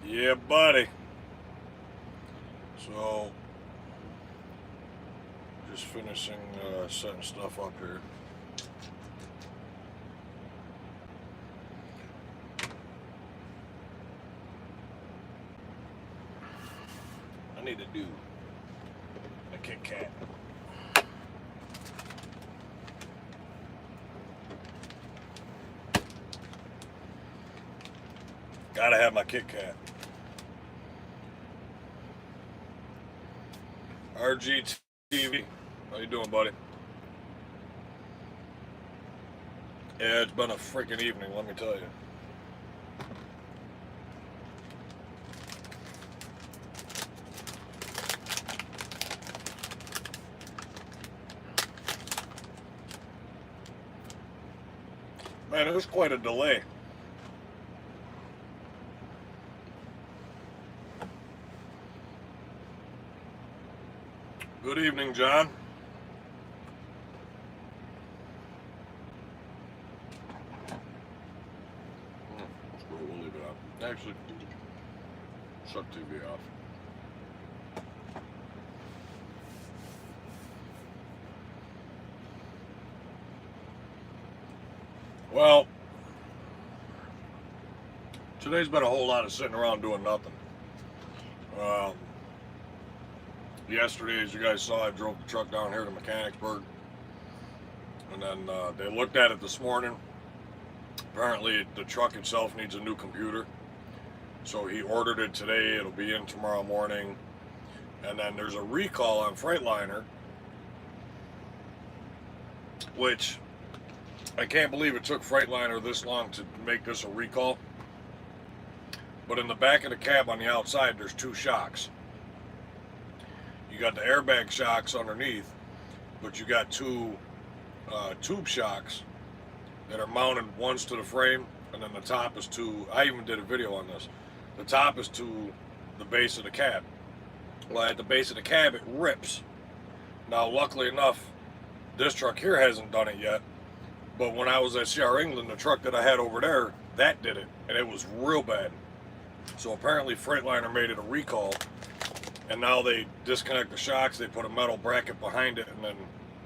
Yeah, buddy. So, just finishing setting stuff up here. I need to do a Kit Kat. Gotta have my Kit Kat. RGTV. How you doing, buddy? Yeah, it's been a freaking evening, let me tell you. Man, it was quite a delay. Good evening, John. We'll leave it up. Actually, shut TV off. Well, today's been a whole lot of sitting around doing nothing. Um, Yesterday, as you guys saw, I drove the truck down here to Mechanicsburg. And then they looked at it this morning. Apparently, the truck itself needs a new computer. So he ordered it today. It'll be in tomorrow morning. And then there's a recall on Freightliner, which I can't believe it took Freightliner this long to make this a recall. But in the back of the cab on the outside, there's two shocks. You got the airbag shocks underneath, but you got two tube shocks that are mounted, one's to the frame, and then the top is to, I even did a video on this, the top is to the base of the cab. Well, at the base of the cab, it rips. Now, luckily enough, this truck here hasn't done it yet, but when I was at CR England, the truck that I had over there, that did it, and it was real bad. So apparently Freightliner made it a recall, and now they disconnect the shocks, they put a metal bracket behind it, and then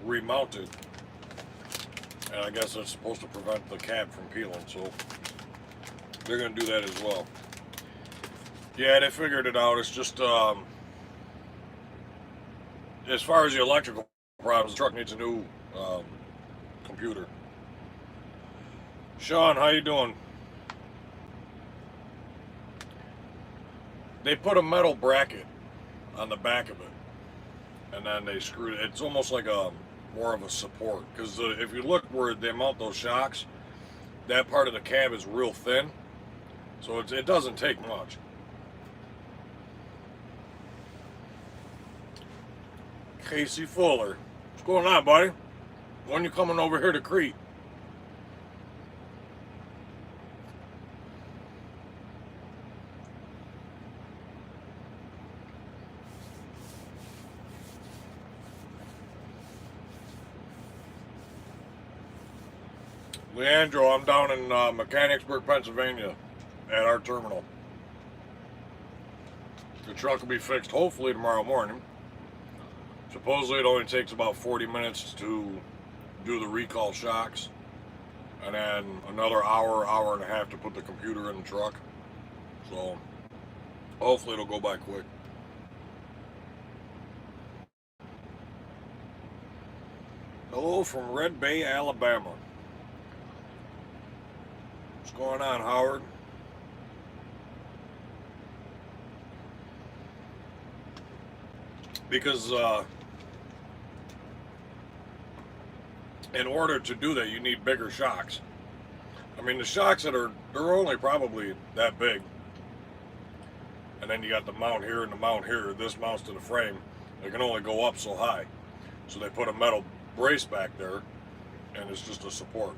remount it. And I guess it's supposed to prevent the cab from peeling, so they're going to do that as well. Yeah, they figured it out. It's just, as far as the electrical problems, the truck needs a new computer. Sean, how you doing? They put a metal bracket on the back of it, and then they screwed it. It's almost like a more of a support, because if you look where they mount those shocks, that part of the cab is real thin, so it doesn't take much. Casey Fuller, what's going on, buddy? When you coming over here to Crete? Leandro, I'm down in Mechanicsburg, Pennsylvania at our terminal. The truck will be fixed hopefully tomorrow morning. Supposedly it only takes about 40 minutes to do the recall shocks, and then another hour and a half to put the computer in the truck. So hopefully it'll go by quick. Hello from Red Bay, Alabama. What's going on, Howard? Because in order to do that, you need bigger shocks. I mean, the shocks they're only probably that big. And then you got the mount here and the mount here. This mounts to the frame. They can only go up so high. So they put a metal brace back there, and it's just a support.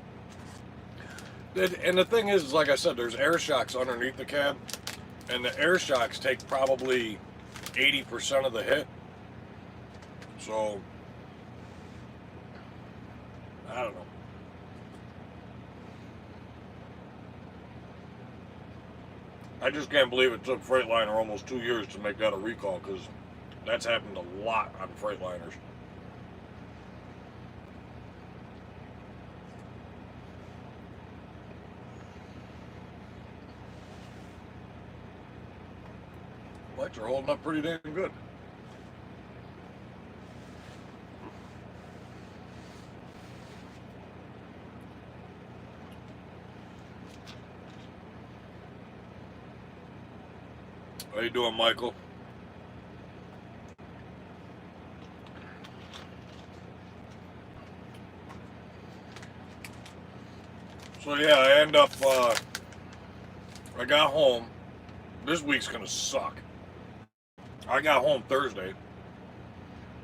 And the thing is, like I said, there's air shocks underneath the cab, and the air shocks take probably 80% of the hit. So, I don't know. I just can't believe it took Freightliner almost 2 years to make that a recall, because that's happened a lot on Freightliners. Lights are holding up pretty damn good. How you doing, Michael? So yeah, I got home. This week's gonna suck. I got home Thursday.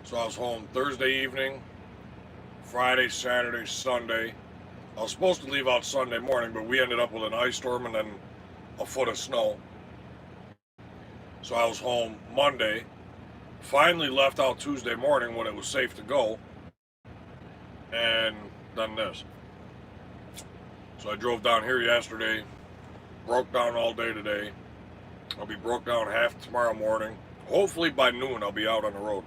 So I was home Thursday evening, Friday, Saturday, Sunday. I was supposed to leave out Sunday morning, but we ended up with an ice storm and then a foot of snow. So I was home Monday, finally left out Tuesday morning when it was safe to go, and done this. So I drove down here yesterday, broke down all day today. I'll be broke down half tomorrow morning. Hopefully by noon I'll be out on the road.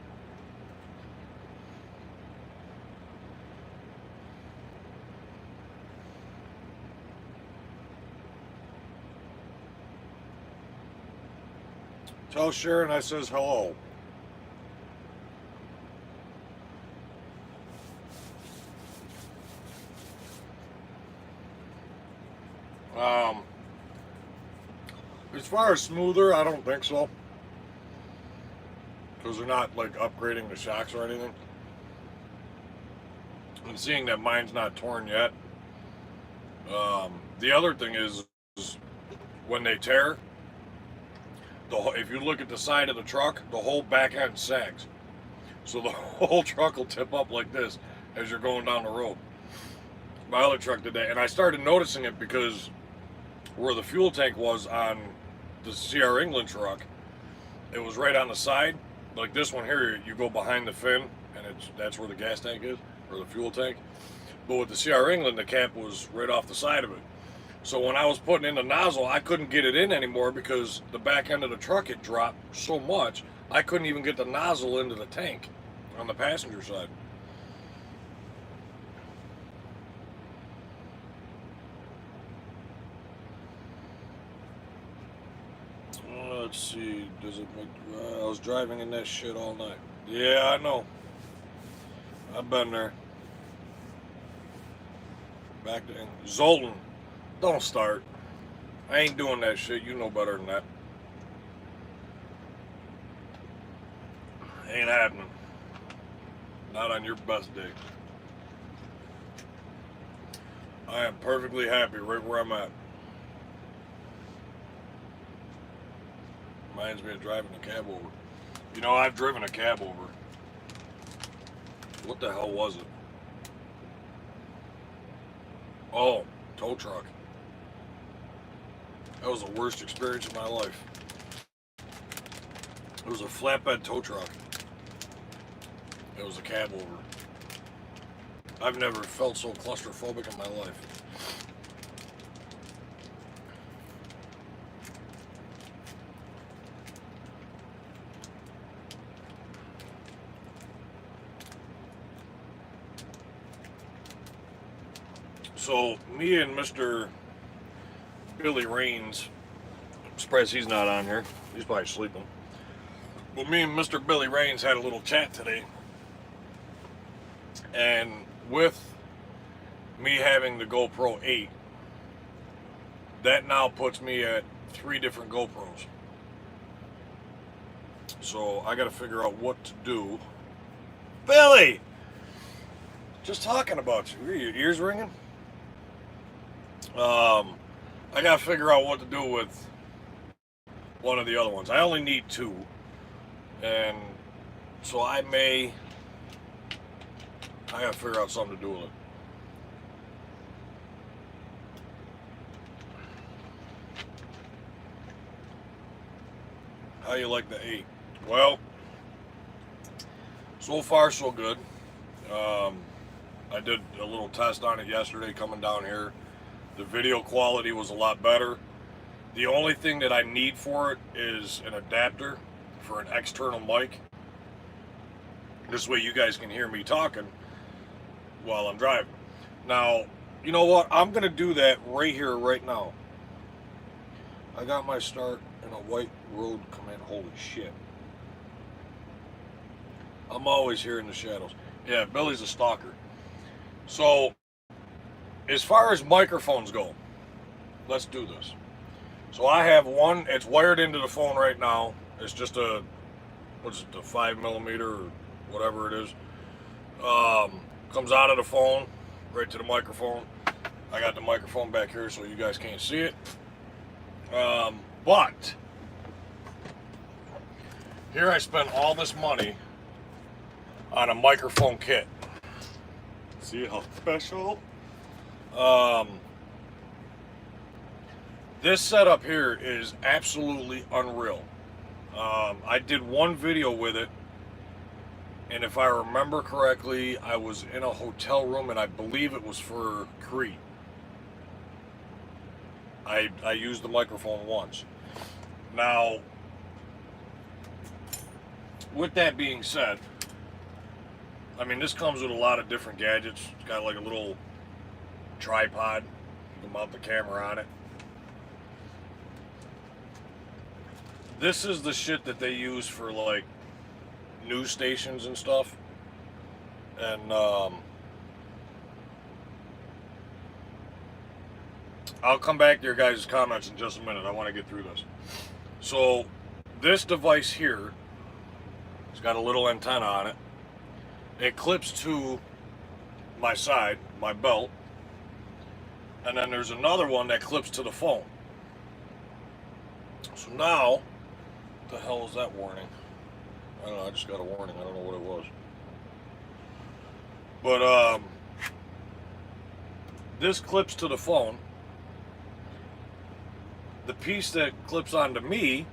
Tell Sharon I says hello. As far as smoother, I don't think so. Because they're not like upgrading the shocks or anything. And seeing that mine's not torn yet. The other thing is when they tear, if you look at the side of the truck, the whole back end sags. So the whole truck will tip up like this as you're going down the road. My other truck did that, and I started noticing it because where the fuel tank was on the CR England truck, it was right on the side. Like this one here, you go behind the fin, and that's where the gas tank is, or the fuel tank. But with the CR England, the cap was right off the side of it. So when I was putting in the nozzle, I couldn't get it in anymore because the back end of the truck had dropped so much, I couldn't even get the nozzle into the tank on the passenger side. Let's see, does it make... I was driving in that shit all night. Yeah, I know. I've been there. Back to Zoltan. Don't start. I ain't doing that shit. You know better than that. Ain't happening. Not on your best day. I am perfectly happy right where I'm at. Reminds me of driving a cab over. You know, I've driven a cab over. What the hell was it? Oh, tow truck. That was the worst experience of my life. It was a flatbed tow truck. It was a cab over. I've never felt so claustrophobic in my life. So, me and Mr. Billy Rains, I'm surprised he's not on here. He's probably sleeping. But me and Mr. Billy Rains had a little chat today. And with me having the GoPro 8, that now puts me at 3 different GoPros. So I gotta figure out what to do. Billy! Just talking about you. Are your ears ringing? I gotta figure out what to do with one of the other ones. I only need 2. And so I gotta figure out something to do with it. How you like the 8? Well, so far so good. I did a little test on it yesterday coming down here. The video quality was a lot better. The only thing that I need for it is an adapter for an external mic. This way you guys can hear me talking while I'm driving. Now, you know what? I'm going to do that right here, right now. I got my start in a white road command. Holy shit. I'm always here in the shadows. Yeah, Billy's a stalker. So, as far as microphones go, let's do this. So I have one, it's wired into the phone right now. It's just a, what's it, the 5mm or whatever it is. Comes out of the phone, right to the microphone. I got the microphone back here so you guys can't see it. But, here I spent all this money on a microphone kit. See how special? This setup here is absolutely unreal. I did one video with it, and if I remember correctly, I was in a hotel room, and I believe it was for Crete. I used the microphone once. Now, with that being said, I mean, this comes with a lot of different gadgets. It's got like a little tripod. You can mount the camera on it. This is the shit that they use for like news stations and stuff. And I'll come back to your guys' comments in just a minute. I want to get through this. So this device here, it's got a little antenna on it. It clips to my side, my belt, and then there's another one that clips to the phone. So now, what the hell is that warning? I don't know, I just got a warning, I don't know what it was. But, this clips to the phone. The piece that clips onto me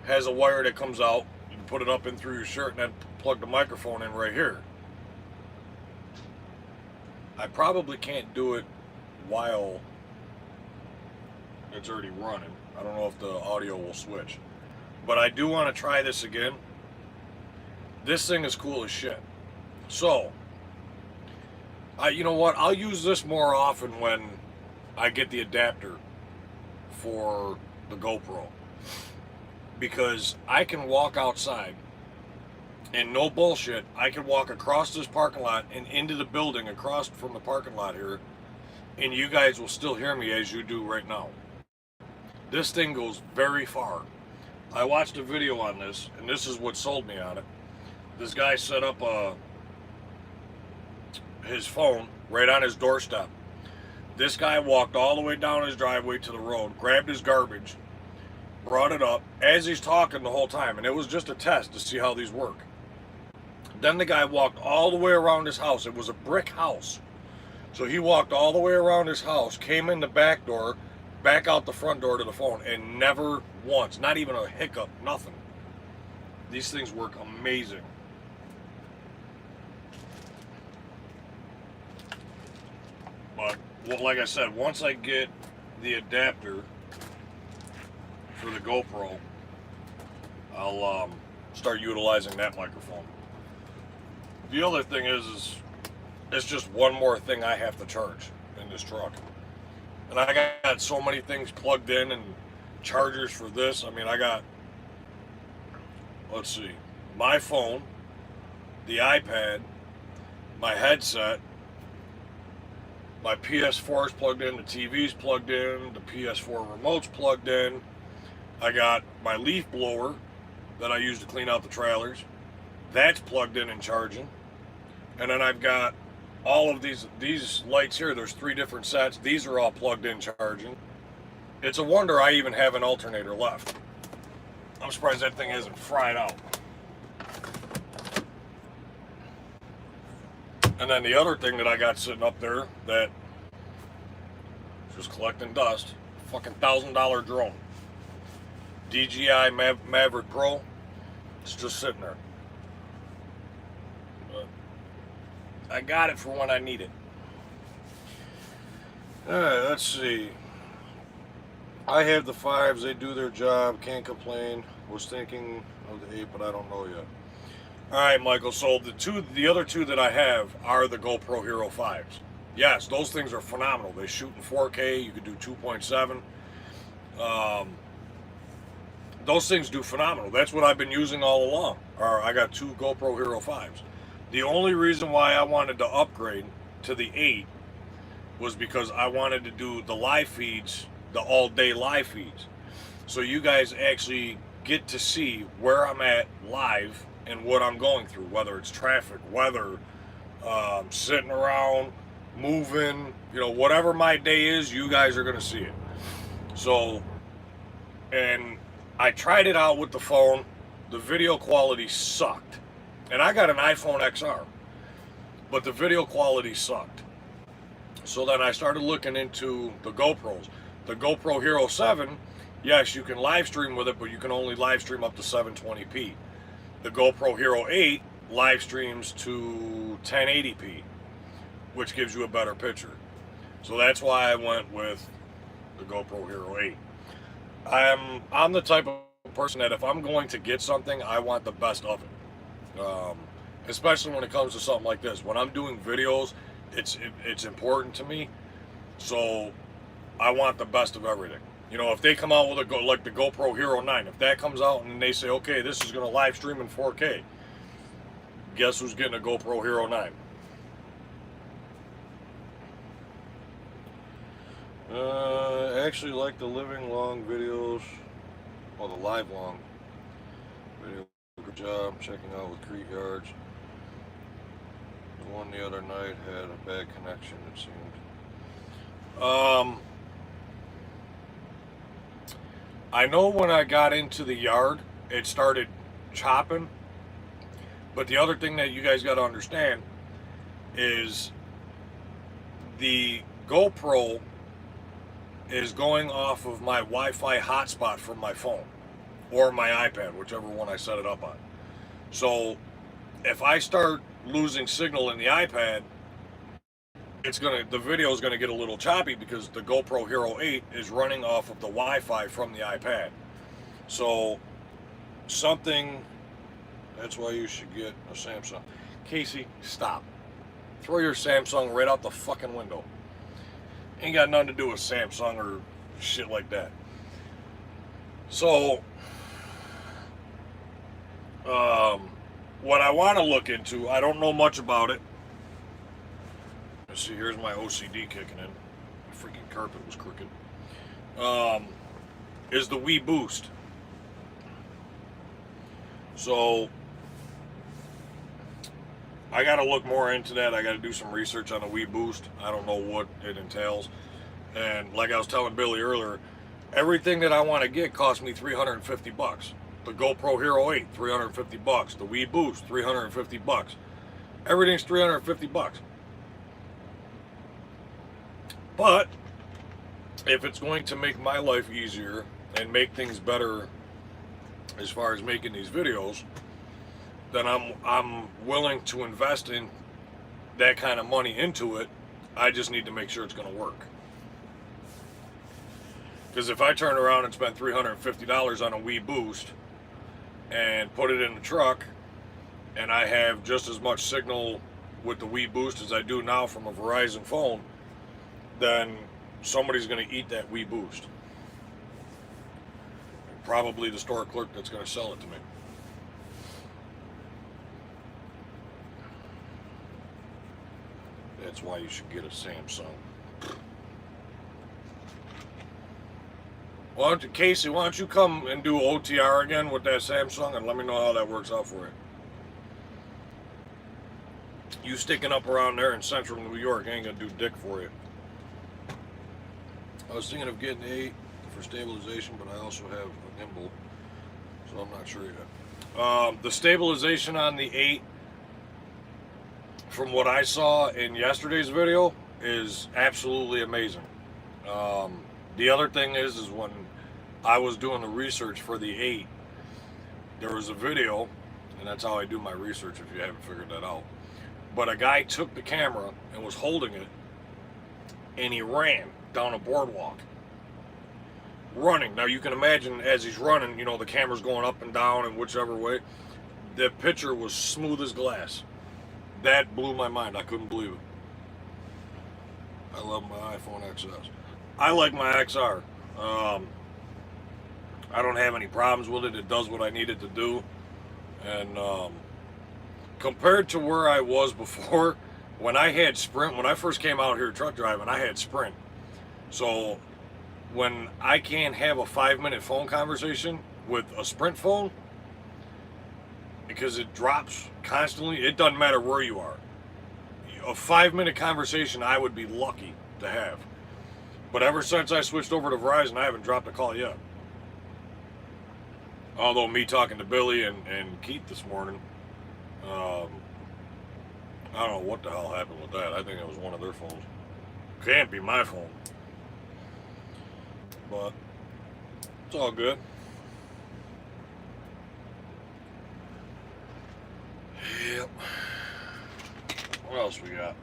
has a wire that comes out. You can put it up in through your shirt and then plug the microphone in right here. I probably can't do it while it's already running. I don't know if the audio will switch. But I do want to try this again. This thing is cool as shit. So, you know what? I'll use this more often when I get the adapter for the GoPro. Because I can walk outside, and no bullshit, I can walk across this parking lot and into the building across from the parking lot here, and you guys will still hear me as you do right now. This thing goes very far. I watched a video on this, and this is what sold me on it. This guy set up his phone right on his doorstep. This guy walked all the way down his driveway to the road, grabbed his garbage, brought it up as he's talking the whole time, and it was just a test to see how these work. Then the guy walked all the way around his house. It was a brick house. So he walked all the way around his house, came in the back door, back out the front door to the phone, and never once, not even a hiccup, nothing. These things work amazing. But, well, like I said, once I get the adapter for the GoPro, I'll start utilizing that microphone. The other thing is it's just one more thing I have to charge in this truck. And I got so many things plugged in and chargers for this. I mean, I got, let's see, my phone, the iPad, my headset, my PS4 is plugged in, the TV's plugged in, the PS4 remote's plugged in. I got my leaf blower that I use to clean out the trailers. That's plugged in and charging. And then I've got all of these lights here. There's 3 different sets. These are all plugged in charging. It's a wonder I even have an alternator left. I'm surprised that thing hasn't fried out. And then the other thing that I got sitting up there that is just collecting dust, fucking $1,000 drone. DJI Maverick Pro. It's just sitting there. But I got it for when I need it. Alright, let's see. I have the 5s. They do their job. Can't complain. Was thinking of the 8, but I don't know yet. All right, Michael. So the other two that I have are the GoPro Hero 5s. Yes, those things are phenomenal. They shoot in 4K. You could do 2.7. Um, those things do phenomenal. That's what I've been using all along. I got two GoPro Hero 5s. The only reason why I wanted to upgrade to the 8 was because I wanted to do the live feeds, the all day live feeds. So you guys actually get to see where I'm at live and what I'm going through, whether it's traffic, weather, sitting around, moving, whatever my day is, you guys are going to see it. So, and I tried it out with the phone. The video quality sucked. And I got an iPhone XR, but the video quality sucked. So then I started looking into the GoPros. The GoPro Hero 7, yes, you can live stream with it, but you can only live stream up to 720p. The GoPro Hero 8 live streams to 1080p, which gives you a better picture. So that's why I went with the GoPro Hero 8. I'm the type of person that if I'm going to get something, I want the best of it. Especially when it comes to something like this. When I'm doing videos, it's important to me. So I want the best of everything. If they come out with like the GoPro Hero 9, if that comes out and they say, okay, this is going to live stream in 4K, guess who's getting a GoPro Hero 9? I actually like the living long videos, or the live long video. Good job checking out with Crete yards. The one the other night had a bad connection, it seemed. I know when I got into the yard, it started chopping. But the other thing that you guys got to understand is the GoPro is going off of my Wi-Fi hotspot from my phone or my iPad, whichever one I set it up on. So if I start losing signal in the iPad, the video is gonna get a little choppy because the GoPro Hero 8 is running off of the Wi-Fi from the iPad. So that's why you should get a Samsung. Casey, stop. Throw your Samsung right out the fucking window. Ain't got nothing to do with Samsung or shit like that. So, what I want to look into, I don't know much about it. Let's see, here's my OCD kicking in. My freaking carpet was crooked. Is the Wii Boost. So, I got to look more into that. I got to do some research on the Wii Boost. I don't know what it entails. And like I was telling Billy earlier, everything that I want to get cost me $350. The GoPro Hero 8, $350. The Wii Boost, $350. Everything's $350. But if it's going to make my life easier and make things better as far as making these videos, then I'm willing to invest in that kind of money into it. I just need to make sure it's going to work. Because if I turn around and spend $350 on a Wii Boost and put it in the truck, and I have just as much signal with the Wii Boost as I do now from a Verizon phone, then somebody's going to eat that Wii Boost. Probably the store clerk that's going to sell it to me. That's why you should get a Samsung. Casey, why don't you come and do OTR again with that Samsung and let me know how that works out for you. You sticking up around there in central New York ain't going to do dick for you. I was thinking of getting 8 for stabilization, but I also have a gimbal, so I'm not sure yet. The stabilization on the 8, from what I saw in yesterday's video, is absolutely amazing. The other thing is when I was doing the research for the 8, there was a video, and that's how I do my research if you haven't figured that out. But a guy took the camera and was holding it, and he ran down a boardwalk. running. Now you can imagine as he's running, you know, the camera's going up and down and whichever way. The picture was smooth as glass. That blew my mind. I couldn't believe it. I love my iPhone XS. I like my XR. I don't have any problems with it. It does what I need it to do. And compared to where I was before, when I had Sprint, when I first came out here truck driving, I had Sprint. So when I can't have a 5-minute phone conversation with a Sprint phone, because it drops constantly, it doesn't matter where you are. A 5-minute conversation I would be lucky to have. But ever since I switched over to Verizon, I haven't dropped a call yet. Although me talking to Billy and Keith this morning, I don't know what the hell happened with that. I think it was one of their phones. Can't be my phone. But it's all good. Yep. What else we got?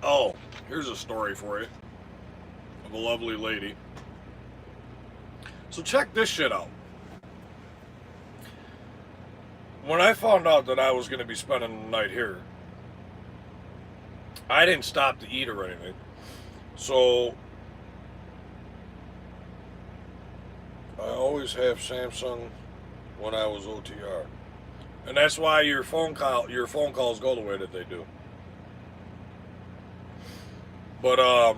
Oh, here's a story for you of a lovely lady. So check this shit out. When I found out that I was going to be spending the night here, I didn't stop to eat or anything. So I always have Samsung when I was OTR. And that's why your phone calls go the way that they do. But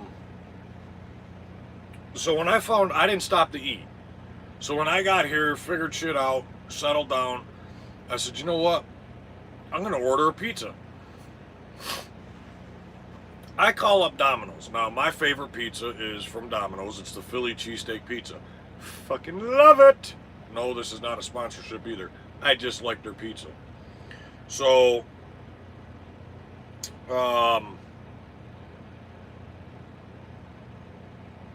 so when I found, I didn't stop to eat. So when I got here, figured shit out, settled down, I said, you know what? I'm going to order a pizza. I call up Domino's. Now, my favorite pizza is from Domino's. It's the Philly cheesesteak pizza. Fucking love it. No, this is not a sponsorship either. I just like their pizza. So,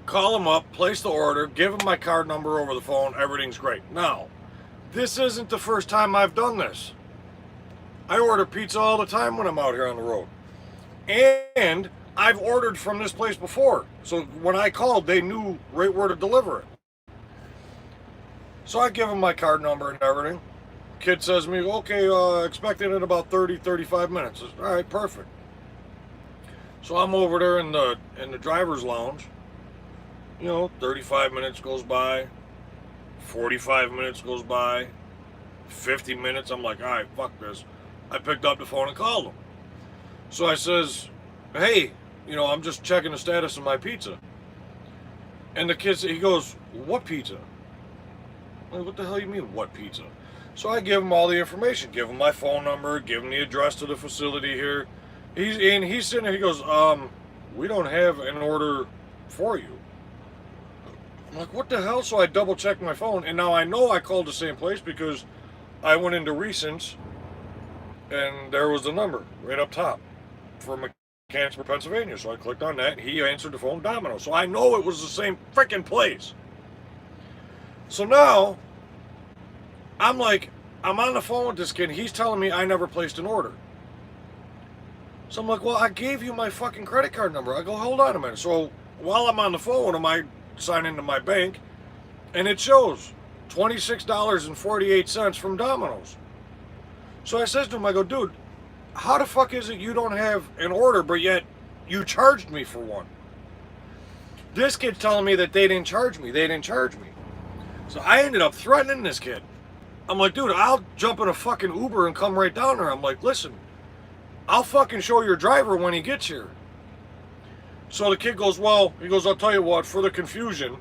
call them up, place the order, give them my card number over the phone, everything's great. Now, this isn't the first time I've done this. I order pizza all the time when I'm out here on the road. And I've ordered from this place before. So when I called, they knew right where to deliver it. So I give them my card number and everything. Kid says to me, okay, expect it in about 30, 35 minutes. I said, all right, perfect. So I'm over there in the driver's lounge. You know, 35 minutes goes by, 45 minutes goes by, 50 minutes. I'm like, all right, fuck this. I picked up the phone and called him. So I says, hey, you know, I'm just checking the status of my pizza. And the kid, he goes, what pizza? I'm like, what the hell you mean, what pizza? So I give him all the information, give him my phone number, give him the address to the facility here. He's sitting there, he goes, we don't have an order for you. I'm like, what the hell? So I double checked my phone, and now I know I called the same place because I went into recents, and there was the number right up top for Mechanicsburg, Pennsylvania. So I clicked on that, and he answered the phone, Domino. So I know it was the same freaking place. So now, I'm like, I'm on the phone with this kid, and he's telling me I never placed an order. So I'm like, well, I gave you my fucking credit card number. I go, hold on a minute. So while I'm on the phone with him, I sign into my bank, and it shows $26.48 from Domino's. So I says to him, I go, dude, how the fuck is it you don't have an order, but yet you charged me for one? This kid's telling me that they didn't charge me. They didn't charge me. So I ended up threatening this kid. I'm like, dude, I'll jump in a fucking Uber and come right down there. I'm like, listen, I'll fucking show your driver when he gets here. So the kid goes, well, he goes, I'll tell you what, for the confusion,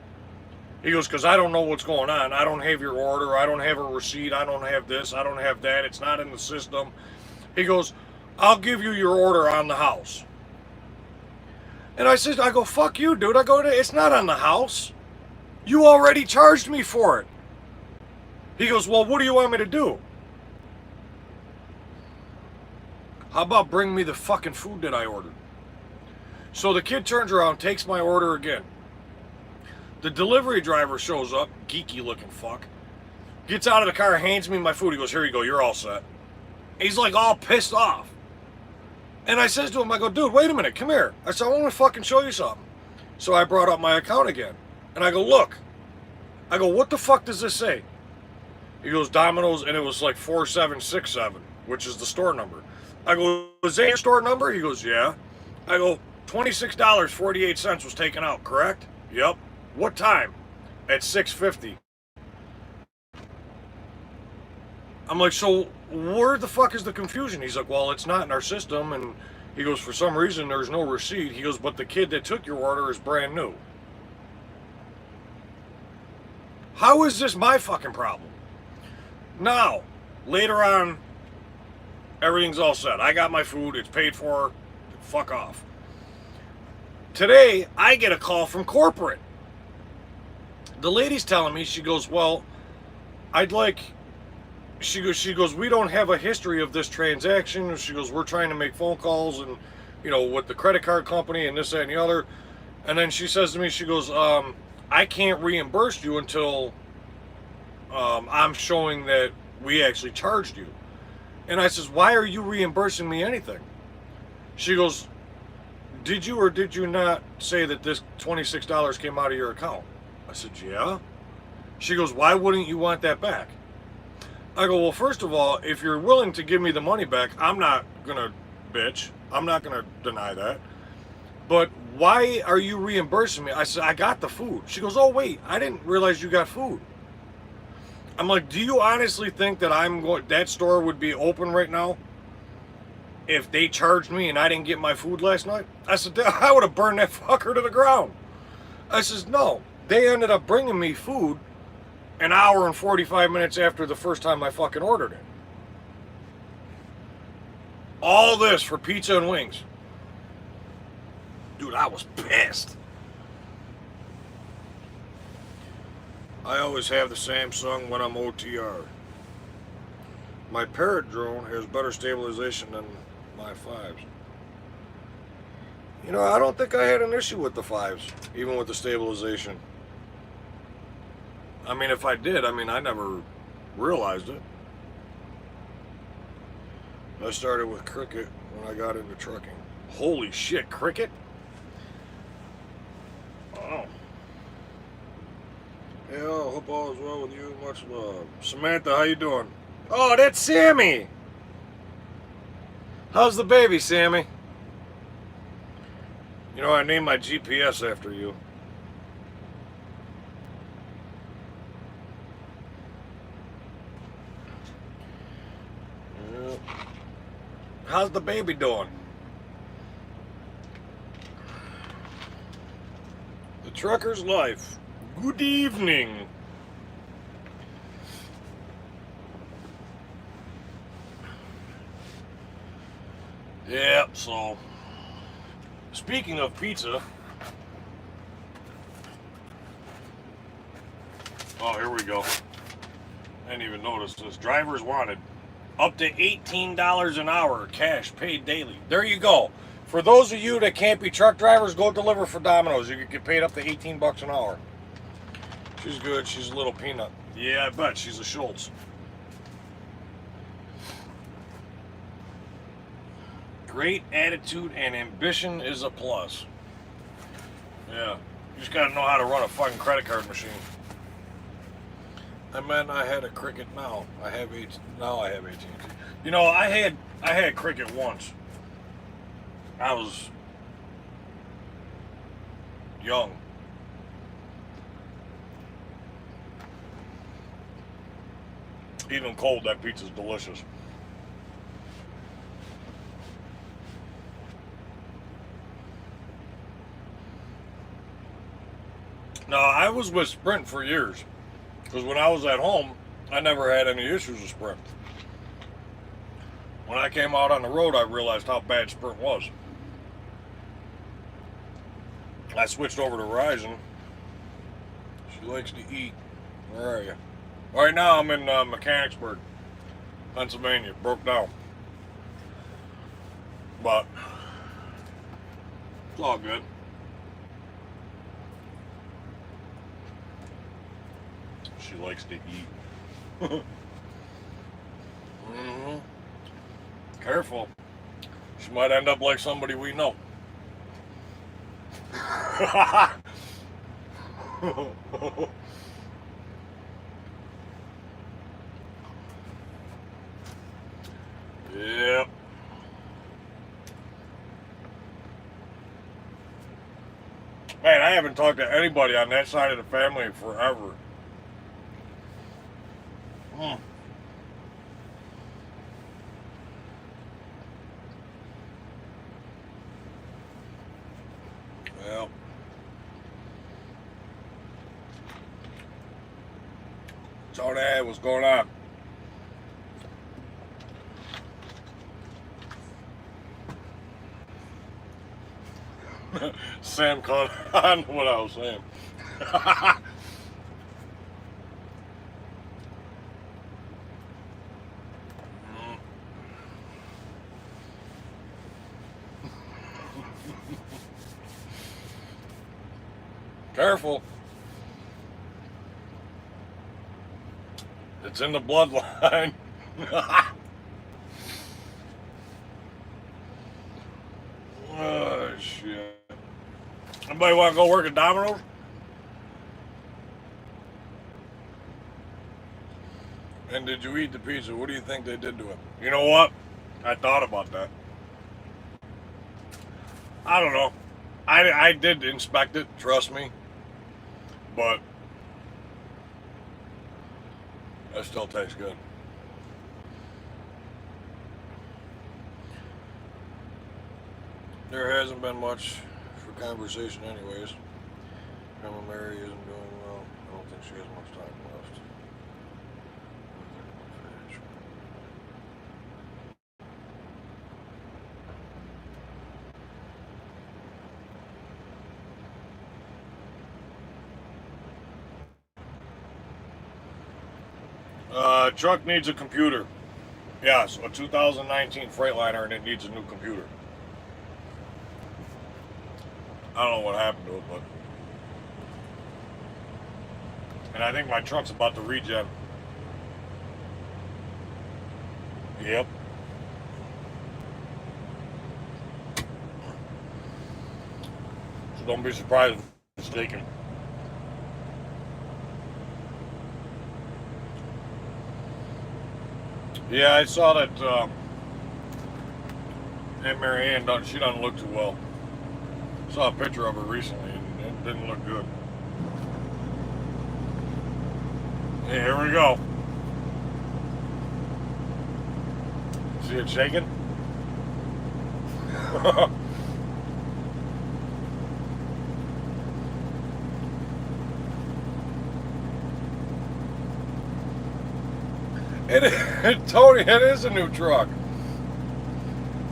he goes, because I don't know what's going on. I don't have your order. I don't have a receipt. I don't have this. I don't have that. It's not in the system. He goes, I'll give you your order on the house. And I go, fuck you, dude. I go, it's not on the house. You already charged me for it. He goes, well, what do you want me to do? How about bring me the fucking food that I ordered? So the kid turns around, takes my order again. The delivery driver shows up, geeky looking fuck, gets out of the car, hands me my food. He goes, here you go, you're all set. He's like all pissed off. And I says to him, I go, dude, wait a minute, come here. I said, I want to fucking show you something. So I brought up my account again. And I go, look. I go, what the fuck does this say? He goes, Domino's, and it was like 4767, which is the store number. I go, is that your store number? He goes, yeah. I go, $26.48 was taken out, correct? Yep. What time? At 6:50. I'm like, so where the fuck is the confusion? He's like, well, it's not in our system. And he goes, for some reason, there's no receipt. He goes, but the kid that took your order is brand new. How is this my fucking problem? Now, later on, everything's all set. I got my food. It's paid for. Fuck off. Today, I get a call from corporate. The lady's telling me, she goes, well, I'd like... She goes, we don't have a history of this transaction. She goes, we're trying to make phone calls and, you know, with the credit card company and this, that, and the other. And then she says to me, she goes, I can't reimburse you until I'm showing that we actually charged you. And I says, why are you reimbursing me anything? She goes, did you or did you not say that this $26 came out of your account? I said, yeah. She goes, why wouldn't you want that back? I go, well, first of all, if you're willing to give me the money back, I'm not going to bitch. I'm not going to deny that. But why are you reimbursing me? I said, I got the food. She goes, oh, wait, I didn't realize you got food. I'm like, do you honestly think that that store would be open right now if they charged me and I didn't get my food last night? I said, I would have burned that fucker to the ground. I says, no, they ended up bringing me food an hour and 45 minutes after the first time I fucking ordered it. All this for pizza and wings. Dude, I was pissed. I always have the Samsung when I'm OTR. My Parrot drone has better stabilization than my 5s. You know, I don't think I had an issue with the 5s, even with the stabilization. I mean, if I did, I never realized it. I started with cricket when I got into trucking. Holy shit, cricket? Oh. Yeah, I hope all is well with you. Much love. Samantha, how you doing? Oh, that's Sammy. How's the baby, Sammy? You know, I named my GPS after you. How's the baby doing? The trucker's life. Good evening. Yeah, so speaking of pizza. Oh, here we go. I didn't even notice this. Drivers wanted. Up to $18 an hour, cash paid daily. There you go. For those of you that can't be truck drivers, go deliver for Domino's. You can get paid up to 18 bucks an hour. She's good. She's a little peanut. Yeah, I bet. She's a Schultz. Great attitude and ambition is a plus. Yeah. You just got to know how to run a fucking credit card machine. I meant I had a Cricket now. Now I have AT&T. You know, I had Cricket once. I was young. Even cold, that pizza's delicious. No, I was with Sprint for years. Because when I was at home, I never had any issues with Sprint. When I came out on the road, I realized how bad Sprint was. I switched over to Verizon. She likes to eat. Where are you? Right now I'm in Mechanicsburg, Pennsylvania. Broke down. But it's all good. She likes to eat. Mm-hmm. Careful. She might end up like somebody we know. Yep. Man, I haven't talked to anybody on that side of the family in forever. Hmm. Well, that's all that had was going on. Sam caught on to what I was saying. Careful. It's in the bloodline. Oh, shit. Anybody want to go work at Domino's? And did you eat the pizza? What do you think they did to it? You know what? I thought about that. I don't know. I did inspect it, trust me. But that still tastes good. There hasn't been much for conversation anyways. Grandma Mary isn't doing well. I don't think she has much time left. Truck needs a computer. Yes, a 2019 Freightliner, and it needs a new computer. I don't know what happened to it, but... And I think my truck's about to regen. Yep. So don't be surprised if it's taken. Yeah, I saw that Aunt Mary Ann, she doesn't look too well. Saw a picture of her recently and it didn't look good. Hey, here we go. See it shaking? Tony, it is a new truck.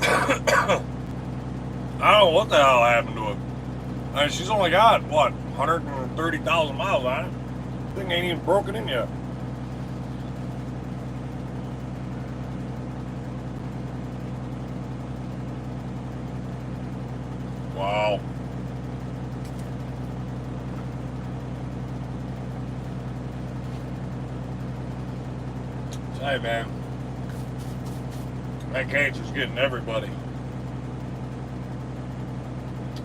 I don't know what the hell happened to it. I mean, she's only got, what, 130,000 miles on it? The thing ain't even broken in yet. Wow. Hey, man. That cancer's getting everybody.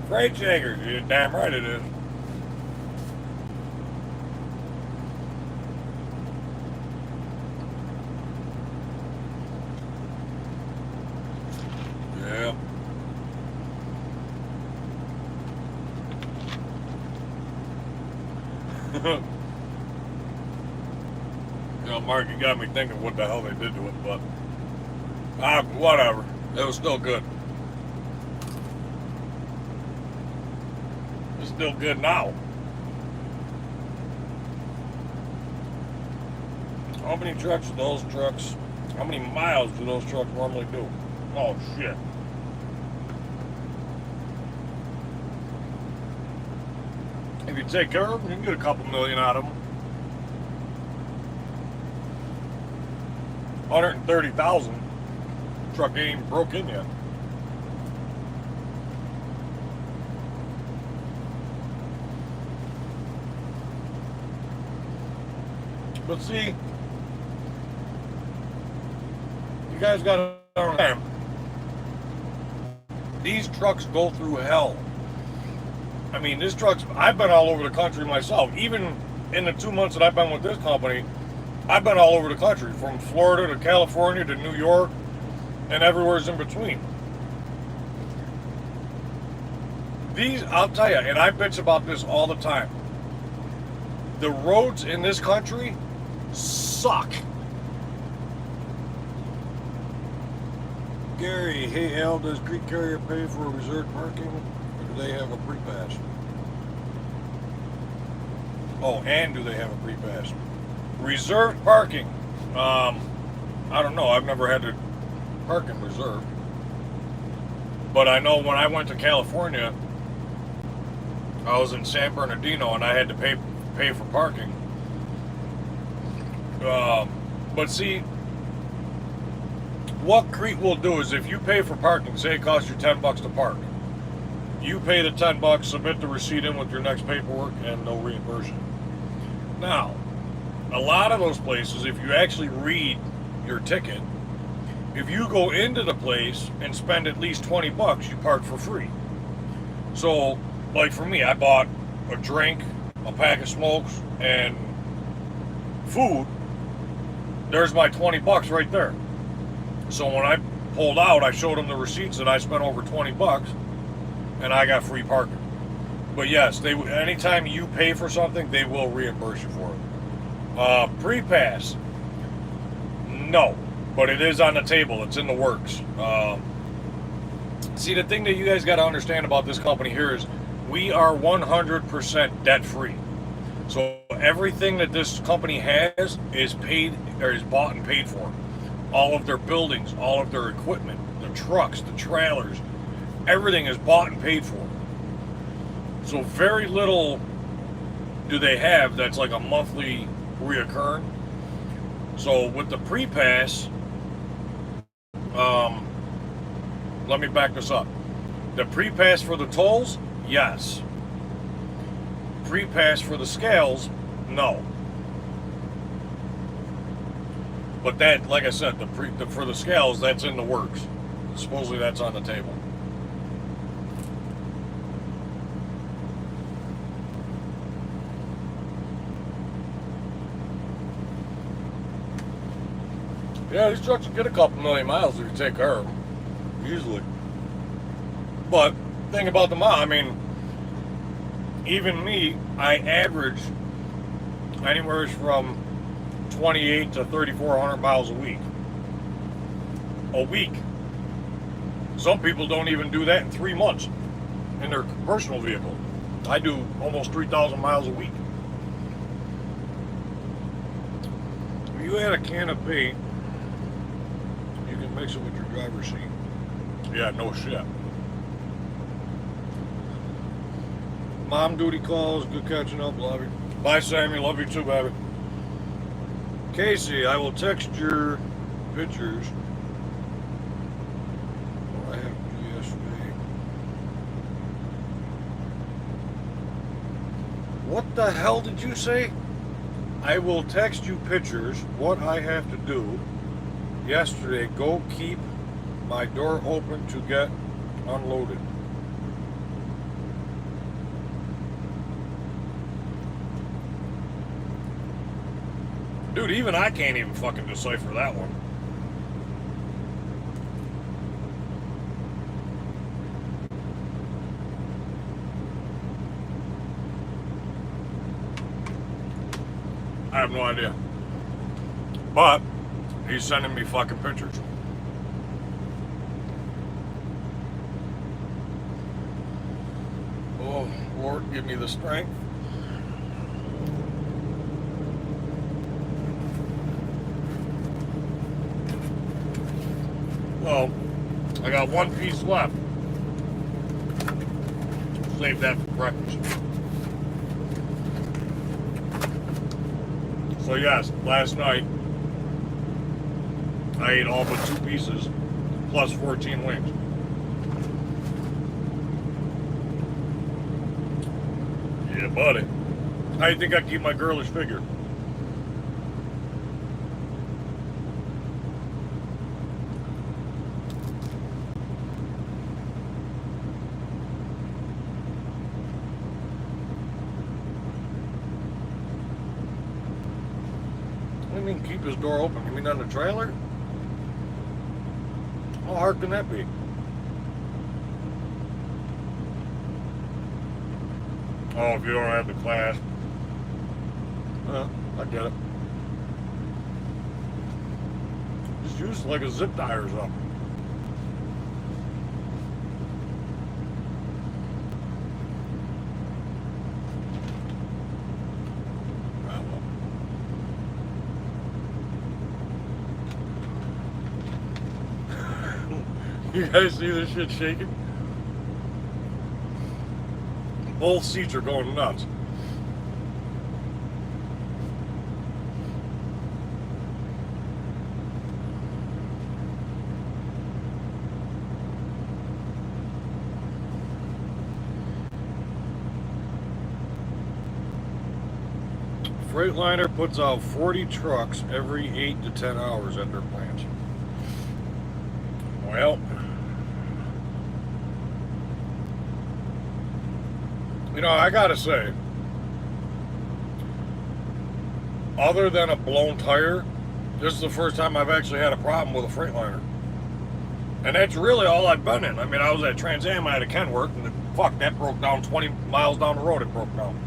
Freight shakers, you're damn right it is. Yeah. You know, Mark, you got me thinking what the hell they did to it, but whatever. It was still good. It's still good now. How many trucks do those trucks, how many miles do those trucks normally do? Oh, shit. If you take care of them, you can get a couple million out of them. 130,000. Truck ain't even broke in yet. But see, you guys got to understand, these trucks go through hell. I mean, this truck's, I've been all over the country myself. Even in the 2 months that I've been with this company, I've been all over the country, from Florida to California to New York and everywhere's in between. These, I'll tell you, and I bitch about this all the time. The roads in this country suck. Gary, hey Al, does Crete Carrier pay for reserved parking, or do they have a pre-pass? Oh, and do they have a pre-pass? Reserved parking. I don't know. I've never had to park in reserve. But I know when I went to California, I was in San Bernardino and I had to pay for parking. But see, what Crete will do is if you pay for parking, say it costs you $10 to park, you pay the $10, submit the receipt in with your next paperwork, and they'll reimburse you. Now, a lot of those places, if you actually read your ticket, if you go into the place and spend at least $20, you park for free. So, like for me, I bought a drink, a pack of smokes, and food. There's my $20 right there. So when I pulled out, I showed them the receipts that I spent over $20, and I got free parking. But yes, they anytime you pay for something, they will reimburse you for it. Pre-pass, no, but it is on the table. It's in the works. See, the thing that you guys got to understand about this company here is we are 100% debt free. So everything that this company has is paid or is bought and paid for. All of their buildings, all of their equipment, the trucks, the trailers, everything is bought and paid for. So very little do they have that's like a monthly reoccurring. So with the pre-pass, let me back this up. The pre-pass for the tolls, yes. Pre-pass for the scales, no. But that, like I said, for the scales, that's in the works. Supposedly that's on the table. Yeah, these trucks will get a couple million miles if you take care of them. Easily. But, think about the mile. I mean, even me, I average anywhere from 28 to 3,400 miles a week. A week. Some people don't even do that in 3 months in their personal vehicle. I do almost 3,000 miles a week. If you had a can of paint, you can mix it with your driver's seat. Yeah, no shit. Mom duty calls, good catching up, love you. Bye, Sammy, love you too, baby. Casey, I will text your pictures. What I have to do yesterday. What the hell did you say? I will text you pictures, what I have to do yesterday. Go keep my door open to get unloaded. Dude, even I can't even fucking decipher that one. I have no idea. But he's sending me fucking pictures. Oh, Lord, give me the strength. Well, I got one piece left. Save that for breakfast. So yes, last night I ate all but 2 pieces plus 14 wings. Yeah, buddy. How do you think I keep my girlish figure? mean keep his door open? You mean on the trailer? How hard can that be? Oh, if you don't have the clasp. I get it. Just use it like a zip tie or something. You guys see this shit shaking? Both seats are going nuts. Freightliner puts out 40 trucks every 8 to 10 hours at their plants. Well, you know, I gotta say, other than a blown tire, this is the first time I've actually had a problem with a Freightliner. And that's really all I've been in. I mean, I was at Trans Am, I had a Kenworth, and that broke down 20 miles down the road, it broke down.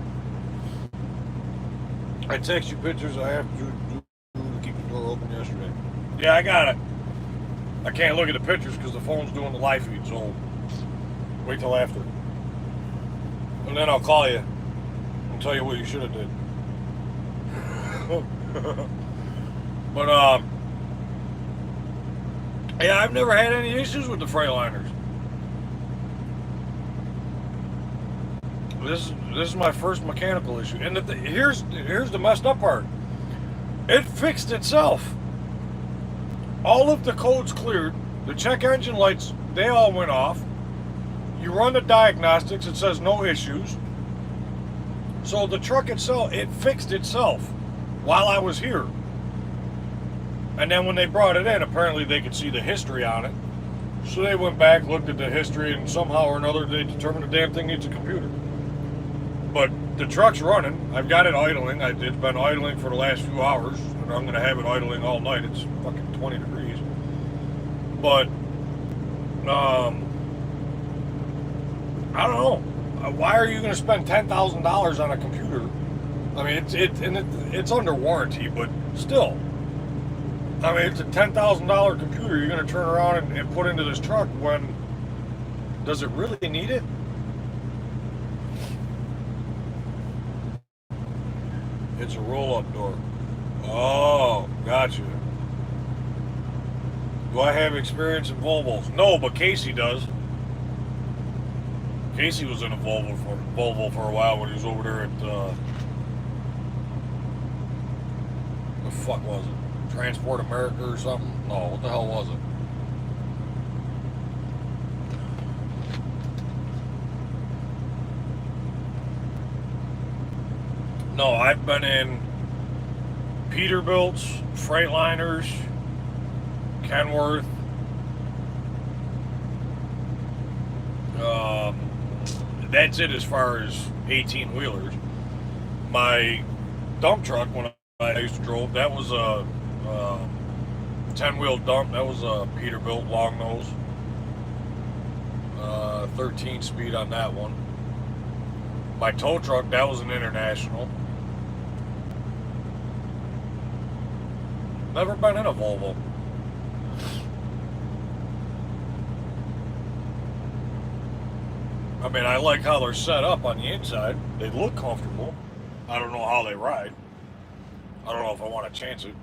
I text you pictures I have to do to keep the door open yesterday. Yeah, I got it. I can't look at the pictures because the phone's doing the live feed, so wait till after. And then I'll call you and tell you what you should have did. But, yeah, I've never had any issues with the Freightliners. This is my first mechanical issue. And here's the messed up part. It fixed itself. All of the codes cleared. The check engine lights, they all went off. You run the diagnostics, it says no issues. So the truck itself, it fixed itself while I was here. And then when they brought it in, apparently they could see the history on it. So they went back, looked at the history, and somehow or another they determined the damn thing needs a computer. But the truck's running. I've got it idling. It's been idling for the last few hours, and I'm going to have it idling all night. It's fucking 20 degrees. But, I don't know. Why are you going to spend $10,000 on a computer? I mean, it's under warranty, but still. I mean, it's a $10,000 computer you're going to turn around and put into this truck when, does it really need it? It's a roll-up door. Oh, gotcha. Do I have experience in Volvos? No, but Casey does. Casey was in a Volvo for a while when he was over there at, the fuck was it? Transport America or something? No, what the hell was it? No, I've been in Peterbilts, Freightliners, Kenworth, that's it as far as 18-wheelers. My dump truck, when I used to drove, that was a 10-wheel dump. That was a Peterbilt long nose. 13 speed on that one. My tow truck, that was an International. Never been in a Volvo. I mean, I like how they're set up on the inside. They look comfortable. I don't know how they ride. I don't know if I want to chance it.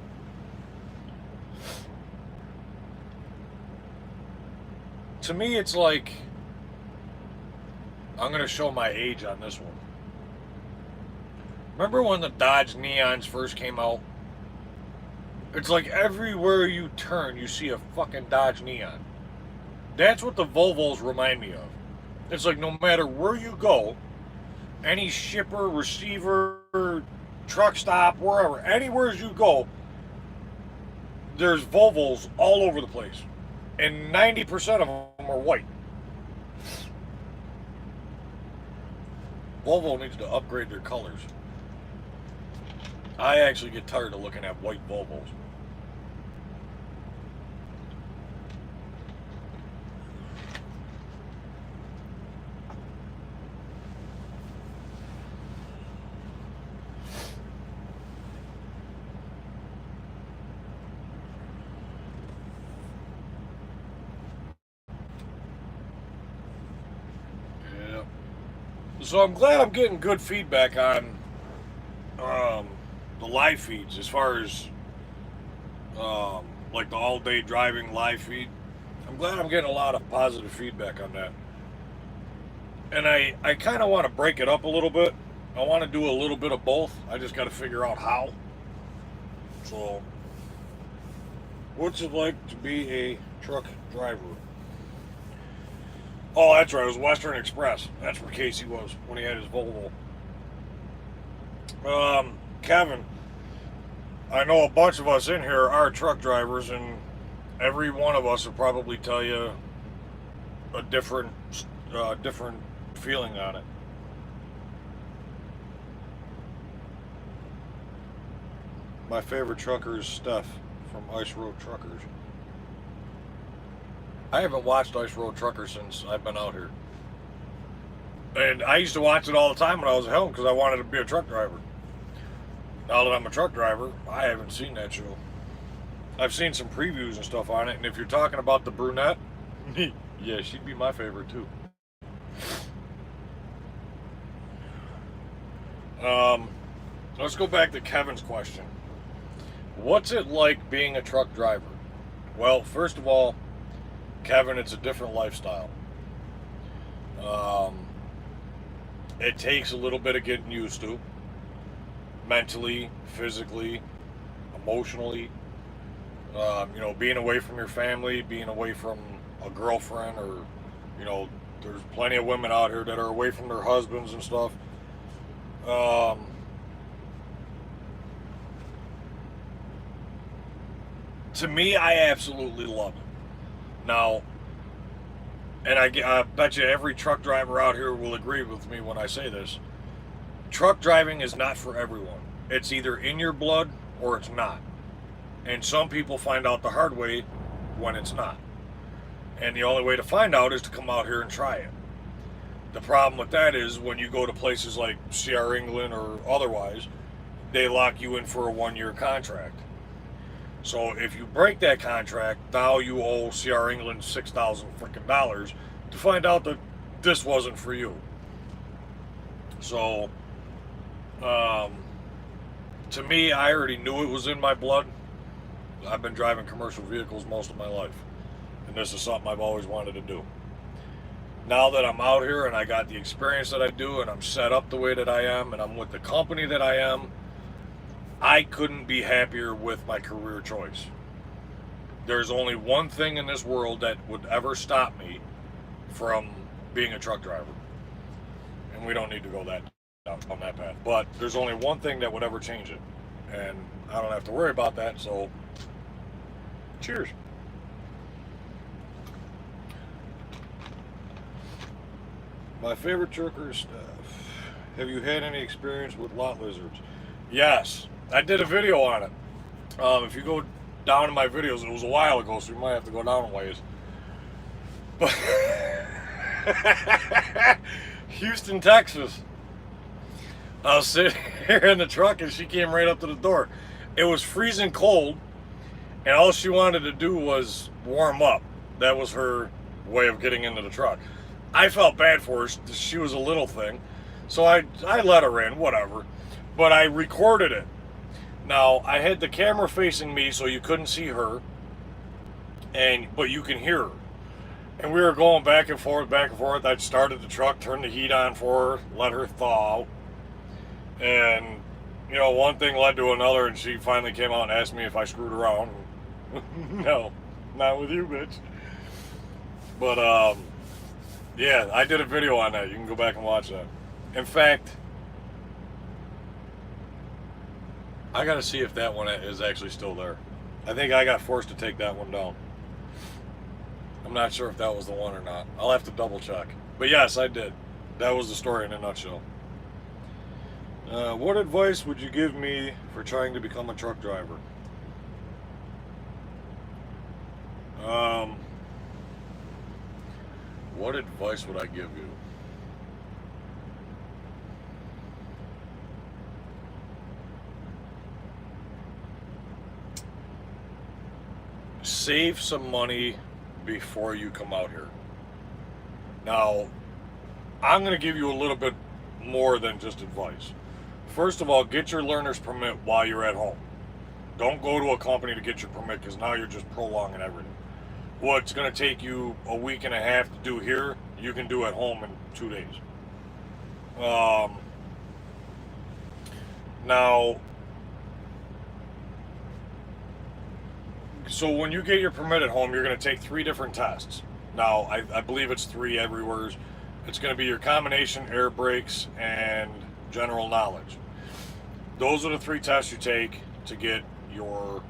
To me, it's like, I'm going to show my age on this one. Remember when the Dodge Neons first came out? It's like everywhere you turn, you see a fucking Dodge Neon. That's what the Volvos remind me of. It's like no matter where you go, any shipper, receiver, truck stop, wherever, anywhere you go, there's Volvos all over the place. And 90% of them are white. Volvo needs to upgrade their colors. I actually get tired of looking at white Volvos. Yeah. So I'm glad I'm getting good feedback on the live feeds as far as like the all-day driving live feed. I'm glad I'm getting a lot of positive feedback on that. And I kind of want to break it up a little bit. I want to do a little bit of both. I just got to figure out how. So, what's it like to be a truck driver? Oh, that's right. It was Western Express. That's where Casey was when he had his Volvo. Kevin, I know a bunch of us in here are truck drivers, and every one of us will probably tell you a different feeling on it. My favorite trucker is Steph from Ice Road Truckers. I haven't watched Ice Road Truckers since I've been out here. And I used to watch it all the time when I was at home because I wanted to be a truck driver. Now that I'm a truck driver, I haven't seen that show. I've seen some previews and stuff on it, and if you're talking about the brunette, yeah, she'd be my favorite too. Let's go back to Kevin's question. What's it like being a truck driver? Well, first of all, Kevin, it's a different lifestyle. It takes a little bit of getting used to. Mentally, physically, emotionally. Being away from your family, being away from a girlfriend, or, there's plenty of women out here that are away from their husbands and stuff. To me, I absolutely love it. Now, and I bet you every truck driver out here will agree with me when I say this. Truck driving is not for everyone. It's either in your blood or it's not. And some people find out the hard way when it's not. And the only way to find out is to come out here and try it. The problem with that is when you go to places like CR England or otherwise, they lock you in for a 1-year contract. So if you break that contract, now you owe CR England $6,000 freaking dollars to find out that this wasn't for you. So, to me, I already knew it was in my blood. I've been driving commercial vehicles most of my life, and this is something I've always wanted to do. Now that I'm out here and I got the experience that I do, and I'm set up the way that I am, and I'm with the company that I am, I couldn't be happier with my career choice. There's only one thing in this world that would ever stop me from being a truck driver. And we don't need to go on that path. But there's only one thing that would ever change it. And I don't have to worry about that, so cheers. My favorite trucker is Steph. Have you had any experience with lot lizards? Yes. I did a video on it. If you go down in my videos, it was a while ago, so you might have to go down a ways. But Houston, Texas. I was sitting here in the truck and she came right up to the door. It was freezing cold, and all she wanted to do was warm up. That was her way of getting into the truck. I felt bad for her. She was a little thing. So I let her in, whatever. But I recorded it. Now, I had the camera facing me so you couldn't see her, but you can hear her. And we were going back and forth, back and forth. I'd started the truck, turned the heat on for her, let her thaw out. And, one thing led to another, and she finally came out and asked me if I screwed around. No, not with you, bitch. But, yeah, I did a video on that. You can go back and watch that. In fact, I gotta see if that one is actually still there. I think I got forced to take that one down. I'm not sure if that was the one or not. I'll have to double check. But yes, I did. That was the story in a nutshell. What advice would you give me for trying to become a truck driver? What advice would I give you? Save some money before you come out here. Now, I'm going to give you a little bit more than just advice. First of all, get your learner's permit while you're at home. Don't go to a company to get your permit, because now you're just prolonging everything. What's going to take you a week and a half to do here, you can do at home in 2 days. Now, so when you get your permit at home, you're going to take 3 different tests. Now, I believe it's 3 everywhere. It's going to be your combination, air brakes, and general knowledge. Those are the 3 tests you take to get your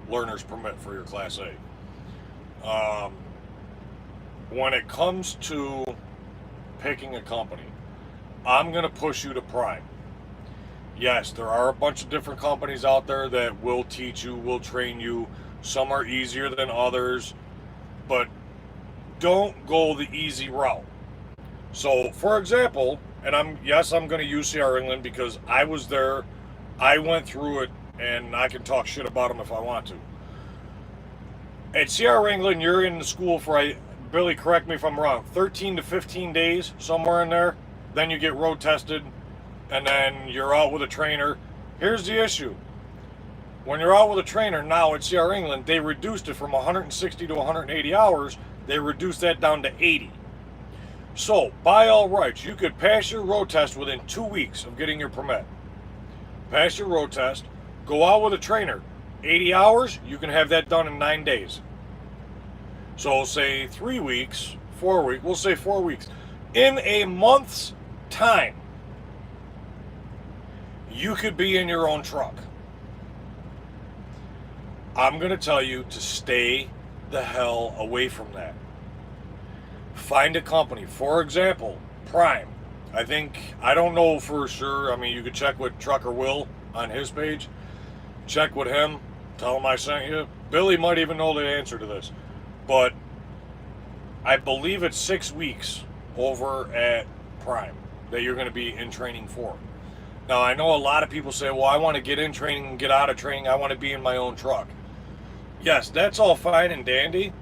learner's permit for your Class A. When it comes to picking a company, I'm going to push you to Prime. Yes, there are a bunch of different companies out there that will teach you, will train you. Some are easier than others, but don't go the easy route. So, for example, and I'm going to use CR England because I was there, I went through it, and I can talk shit about them if I want to. At CR England, you're in the school for, Billy, correct me if I'm wrong, 13 to 15 days, somewhere in there. Then you get road tested, and then you're out with a trainer. Here's the issue. When you're out with a trainer now at CR England, they reduced it from 160 to 180 hours. They reduced that down to 80. So, by all rights, you could pass your road test within 2 weeks of getting your permit. Pass your road test, go out with a trainer. 80 hours, you can have that done in 9 days. So say 3 weeks, 4 weeks, we'll say 4 weeks. In a month's time, you could be in your own truck. I'm going to tell you to stay the hell away from that. Find a company. For example, Prime. I don't know for sure. I mean, you could check with Trucker Will on his page. Check with him. Tell him I sent you. Billy might even know the answer to this. But I believe it's 6 weeks over at Prime that you're going to be in training for. Now, I know a lot of people say, well, I want to get in training and get out of training. I want to be in my own truck. Yes, that's all fine and dandy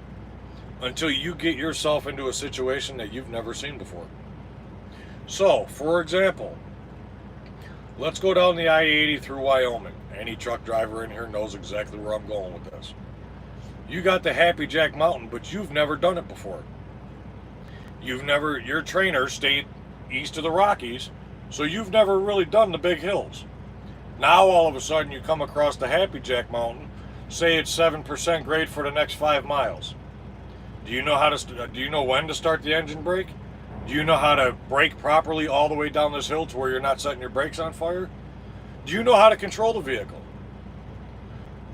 until you get yourself into a situation that you've never seen before. So, for example, let's go down the I-80 through Wyoming. Any truck driver in here knows exactly where I'm going with this. You got the Happy Jack Mountain, but you've never done it before. Your trainer stayed east of the Rockies, so you've never really done the big hills. Now all of a sudden you come across the Happy Jack Mountain, say it's 7% grade for the next 5 miles. Do you know when to start the engine brake? Do you know how to brake properly all the way down this hill to where you're not setting your brakes on fire? Do you know how to control the vehicle?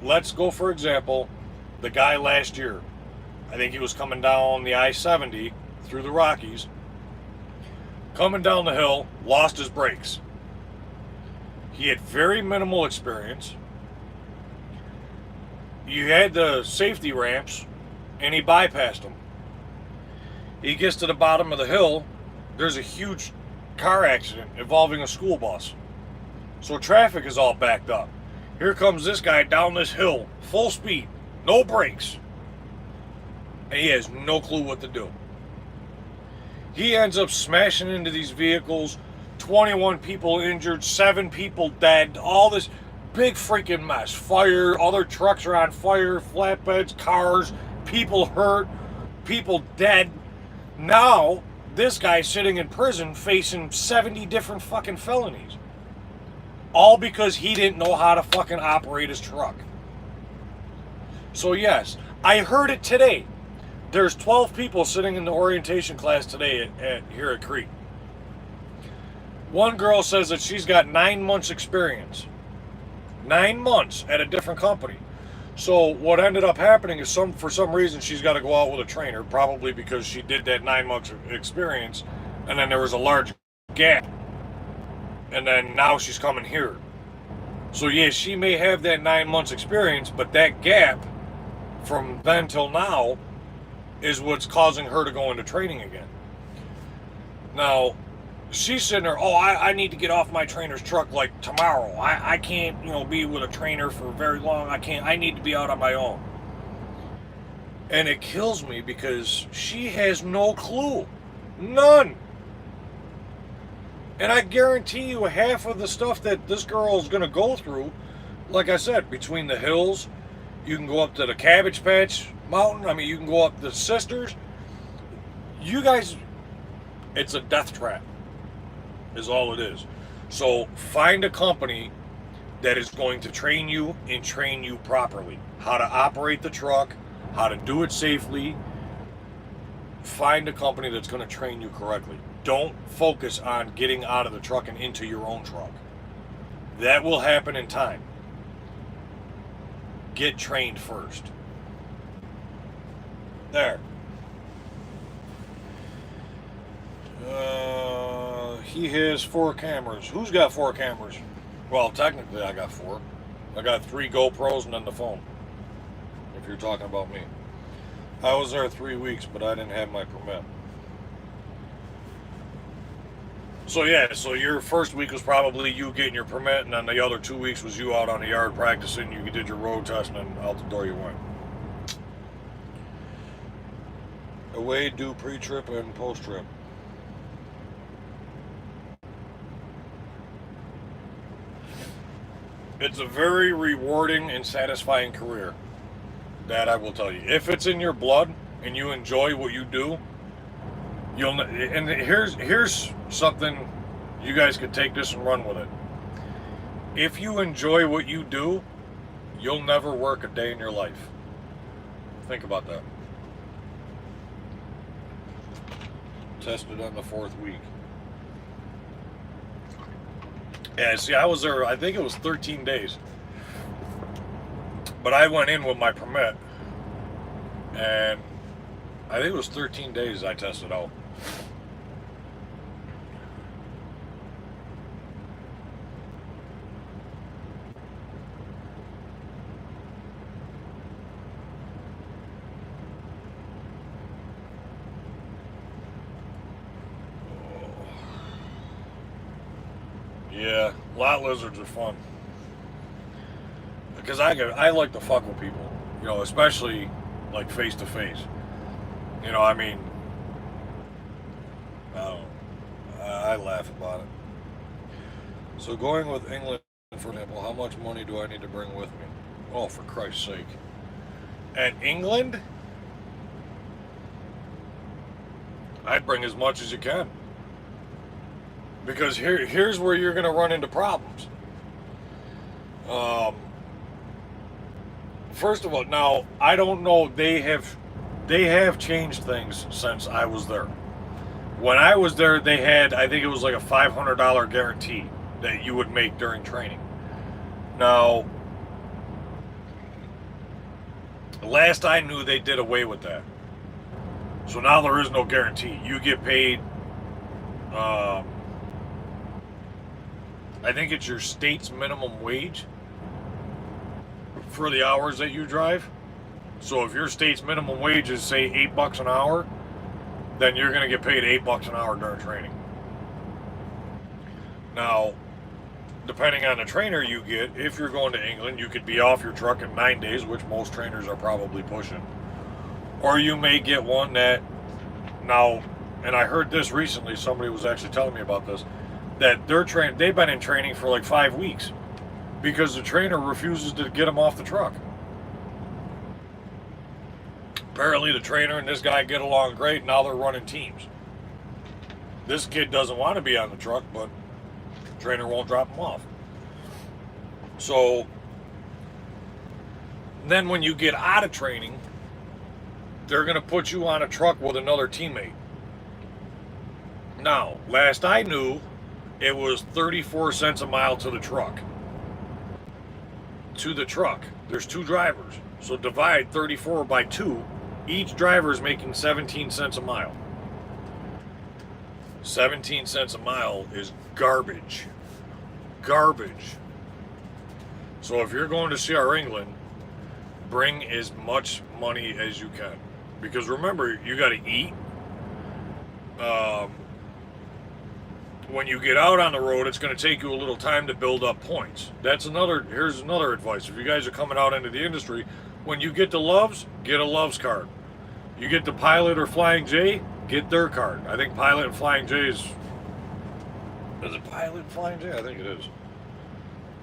Let's go, for example, the guy last year. I think he was coming down the I-70 through the Rockies. Coming down the hill, lost his brakes. He had very minimal experience. You had the safety ramps, and he bypassed them. He gets to the bottom of the hill, there's a huge car accident involving a school bus. So traffic is all backed up. Here comes this guy down this hill, full speed, no brakes. And he has no clue what to do. He ends up smashing into these vehicles, 21 people injured, 7 people dead, all this big freaking mess. Fire, other trucks are on fire, flatbeds, cars, people hurt, people dead. Now, this guy's sitting in prison facing 70 different fucking felonies. All because he didn't know how to fucking operate his truck. So yes, I heard it today. There's 12 people sitting in the orientation class today here at Crete. One girl says that she's got 9 months experience. 9 months at a different company. So what ended up happening is for some reason she's got to go out with a trainer, probably because she did that 9 months experience, and then there was a large gap. And then now she's coming here. So yeah, she may have that 9 months experience, but that gap from then till now is what's causing her to go into training again. Now, she's sitting there, oh, I need to get off my trainer's truck like tomorrow. I can't, be with a trainer for very long. I need to be out on my own. And it kills me because she has no clue. None. And I guarantee you half of the stuff that this girl is going to go through, like I said, between the hills, you can go up to the Cabbage Patch Mountain. I mean, you can go up the Sisters. You guys, it's a death trap, is all it is. So find a company that is going to train you and train you properly. How to operate the truck, how to do it safely. Find a company that's going to train you correctly. Don't focus on getting out of the truck and into your own truck. That will happen in time. Get trained first. There. He has 4 cameras. Who's got 4 cameras? Well, technically I got 4. I got 3 GoPros and then the phone. If you're talking about me. I was there 3 weeks, but I didn't have my permit. So yeah, so your first week was probably you getting your permit, and then the other 2 weeks was you out on the yard practicing, you did your road test, and then out the door you went. Away, do pre-trip and post-trip. It's a very rewarding and satisfying career. That I will tell you. If it's in your blood and you enjoy what you do, you'll. And here's something, you guys could take this and run with it. If you enjoy what you do, you'll never work a day in your life. Think about that. Tested on the 4th week. Yeah, see, I was there, I think it was 13 days. But I went in with my permit, and I think it was 13 days I tested out. Yeah, lot lizards are fun. Because I like to fuck with people, especially like face to face. I mean, I laugh about it. So going with England, for example, how much money do I need to bring with me? Oh, for Christ's sake. And England, I'd bring as much as you can. Because here's where you're going to run into problems. First of all, now I don't know. They have changed things since I was there. When I was there, they had, I think it was like a $500 guarantee that you would make during training. Now, last I knew, they did away with that. So now there is no guarantee. You get paid. I think it's your state's minimum wage for the hours that you drive. So if your state's minimum wage is, say, $8 an hour, then you're going to get paid $8 an hour during training. Now, depending on the trainer you get, if you're going to England, you could be off your truck in 9 days, which most trainers are probably pushing. Or you may get one that, now, and I heard this recently, somebody was actually telling me about this, that they've been in training for like 5 weeks. Because the trainer refuses to get him off the truck. Apparently the trainer and this guy get along great, now they're running teams. This kid doesn't want to be on the truck, but the trainer won't drop him off. So, then when you get out of training, they're going to put you on a truck with another teammate. Now, last I knew, it was 34 cents a mile to the truck. To the truck. There's 2 drivers. So divide 34 by 2. Each driver is making 17 cents a mile. 17 cents a mile is garbage. garbage. So if you're going to see our England, bring as much money as you can. Because remember, you got to eat. When you get out on the road, it's going to take you a little time to build up points. Here's another advice. If you guys are coming out into the industry, when you get the Loves, get a Loves card. You get the Pilot or Flying J, get their card. I think Pilot and Flying J is it Pilot and Flying J? I think it is.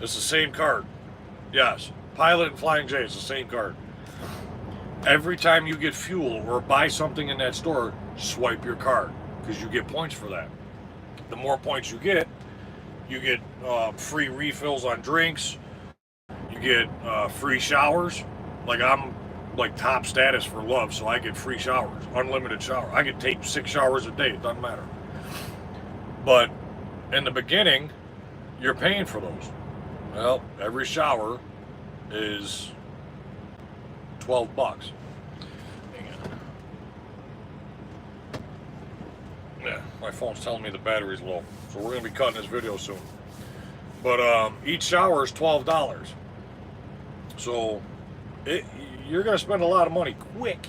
It's the same card. Yes, Pilot and Flying J is the same card. Every time you get fuel or buy something in that store, swipe your card because you get points for that. The more points you get free refills on drinks. You get free showers. Like I'm like top status for Love, so I get free showers, unlimited shower. I could take 6 showers a day. It doesn't matter. But in the beginning, you're paying for those. Well, every shower is $12. Yeah, my phone's telling me the battery's low, so we're gonna be cutting this video soon. But each shower is $12, so you're gonna spend a lot of money quick.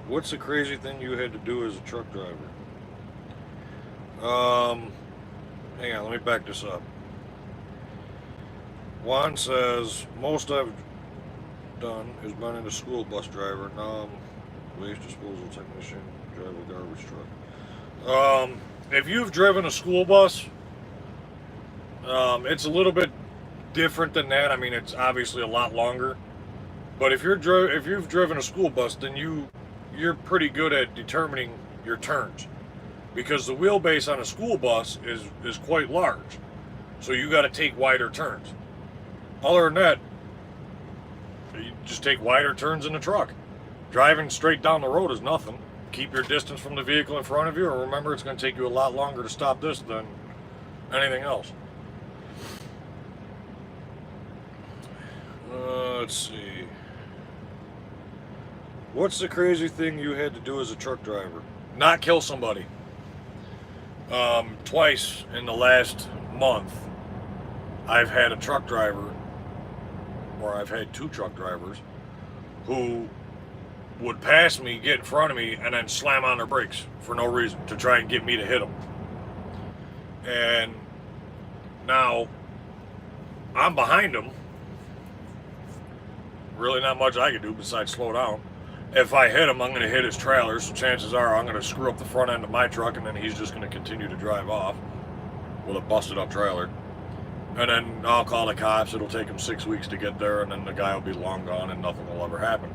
What's the crazy thing you had to do as a truck driver? Hang on, let me back this up. Juan says, most I've done is been in a school bus driver. Now I'm waste disposal technician, drive a garbage truck. If you've driven a school bus, it's a little bit different than that. I mean, it's obviously a lot longer. But if you've driven a school bus, then you're pretty good at determining your turns, because the wheelbase on a school bus is quite large. So you got to take wider turns. Other than that, you just take wider turns in the truck. Driving straight down the road is nothing. Keep your distance from the vehicle in front of you, and remember, it's going to take you a lot longer to stop this than anything else. Let's see. What's the crazy thing you had to do as a truck driver? Not kill somebody. Twice in the last month, I've had a truck driver, or I've had 2 truck drivers, who would pass me, get in front of me, and then slam on their brakes for no reason to try and get me to hit them. And now I'm behind them. Really not much I can do besides slow down. If I hit him, I'm going to hit his trailer, so chances are I'm going to screw up the front end of my truck, and then he's just going to continue to drive off with a busted up trailer. And then I'll call the cops. It'll take him 6 weeks to get there, and then the guy will be long gone and nothing will ever happen.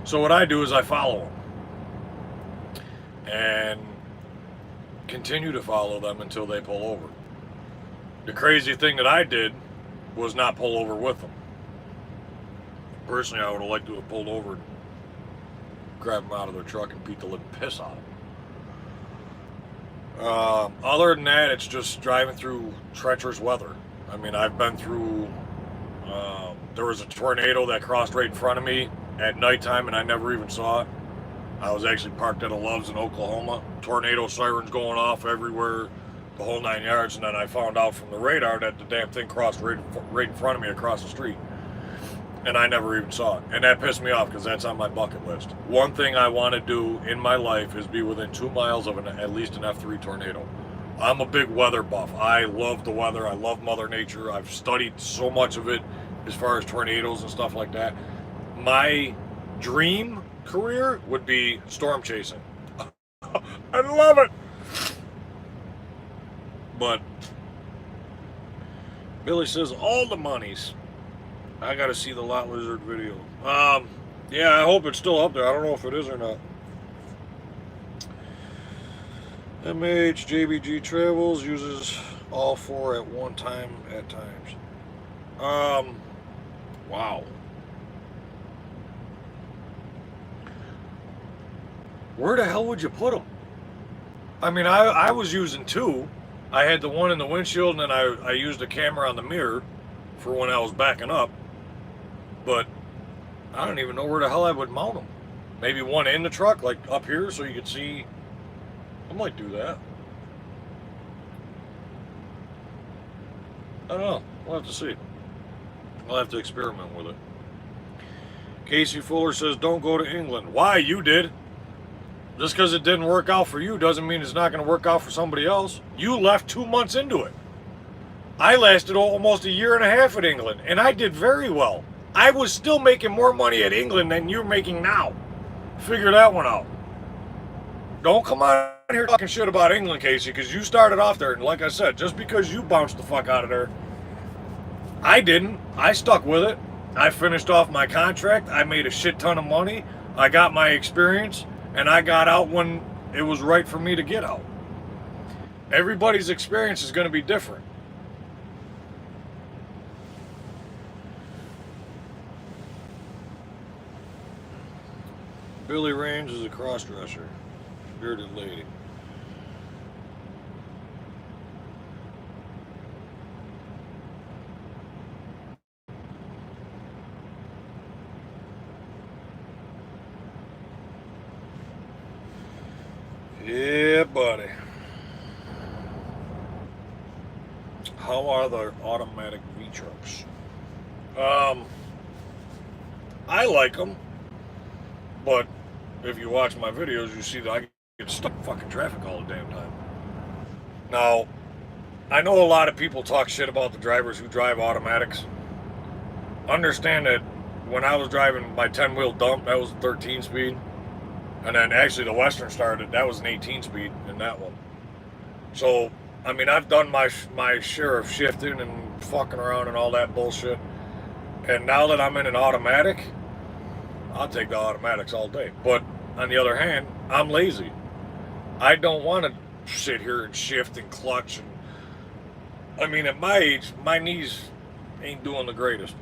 So what I do is I follow him and continue to follow them until they pull over. The crazy thing that I did was not pull over with them. Personally, I would have liked to have pulled over and grabbed them out of their truck and beat the living piss out of them. Other than that, it's just driving through treacherous weather. I mean, I've been through, there was a tornado that crossed right in front of me at nighttime, and I never even saw it. I was actually parked at a Love's in Oklahoma. Tornado sirens going off everywhere, the whole 9 yards, and then I found out from the radar that the damn thing crossed right in front of me across the street. And I never even saw it. And that pissed me off because that's on my bucket list. One thing I want to do in my life is be within 2 miles of at least an F3 tornado. I'm a big weather buff. I love the weather. I love Mother Nature. I've studied so much of it as far as tornadoes and stuff like that. My dream career would be storm chasing. I love it. But Billy says all the monies. I gotta see the Lot Lizard video. Yeah, I hope it's still up there. I don't know if it is or not. MHJBG Travels uses all 4 at one time at times. Wow. Where the hell would you put them? I mean, I was using 2. I had the one in the windshield, and then I used a camera on the mirror for when I was backing up. But I don't even know where the hell I would mount them. Maybe one in the truck, like up here, so you could see. I might do that. don't know. We'll have to see. We'll have to experiment with it. Casey Fuller says, don't go to England. Why? You did. Just because it didn't work out for you doesn't mean it's not going to work out for somebody else. You left 2 months into it. I lasted almost a year and a half at England, and I did very well. I was still making more money at England than you're making now. Figure that one out. Don't come out here talking shit about England, Casey, because you started off there, and like I said, just because you bounced the fuck out of there, I didn't. I stuck with it. I finished off my contract. I made a shit ton of money. I got my experience, and I got out when it was right for me to get out. Everybody's experience is going to be different. Billy Range is a cross-dresser. Bearded lady. Yeah, buddy. How are the automatic V-trucks? I like them, but if you watch my videos, you see that I get stuck in fucking traffic all the damn time. Now, I know a lot of people talk shit about the drivers who drive automatics. Understand that when I was driving my 10-wheel dump, that was a 13 speed. And then actually the Western started, that was an 18 speed in that one. So, I mean, I've done my share of shifting and fucking around and all that bullshit. And now that I'm in an automatic, I'll take the automatics all day. But on the other hand, I'm lazy. I don't want to sit here and shift and clutch. And I mean, at my age, my knees ain't doing the greatest.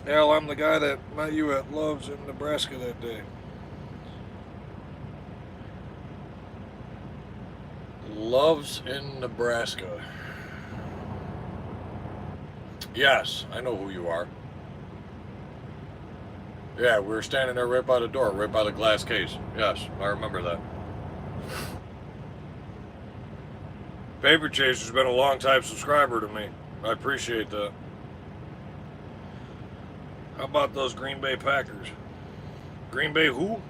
Hell, I'm the guy that met you at Love's in Nebraska that day. Love's in Nebraska. Yes, I know who you are. Yeah, we were standing there right by the door, right by the glass case. Yes, I remember that. Paper Chaser's been a long-time subscriber to me. I appreciate that. How about those Green Bay Packers? Green Bay who?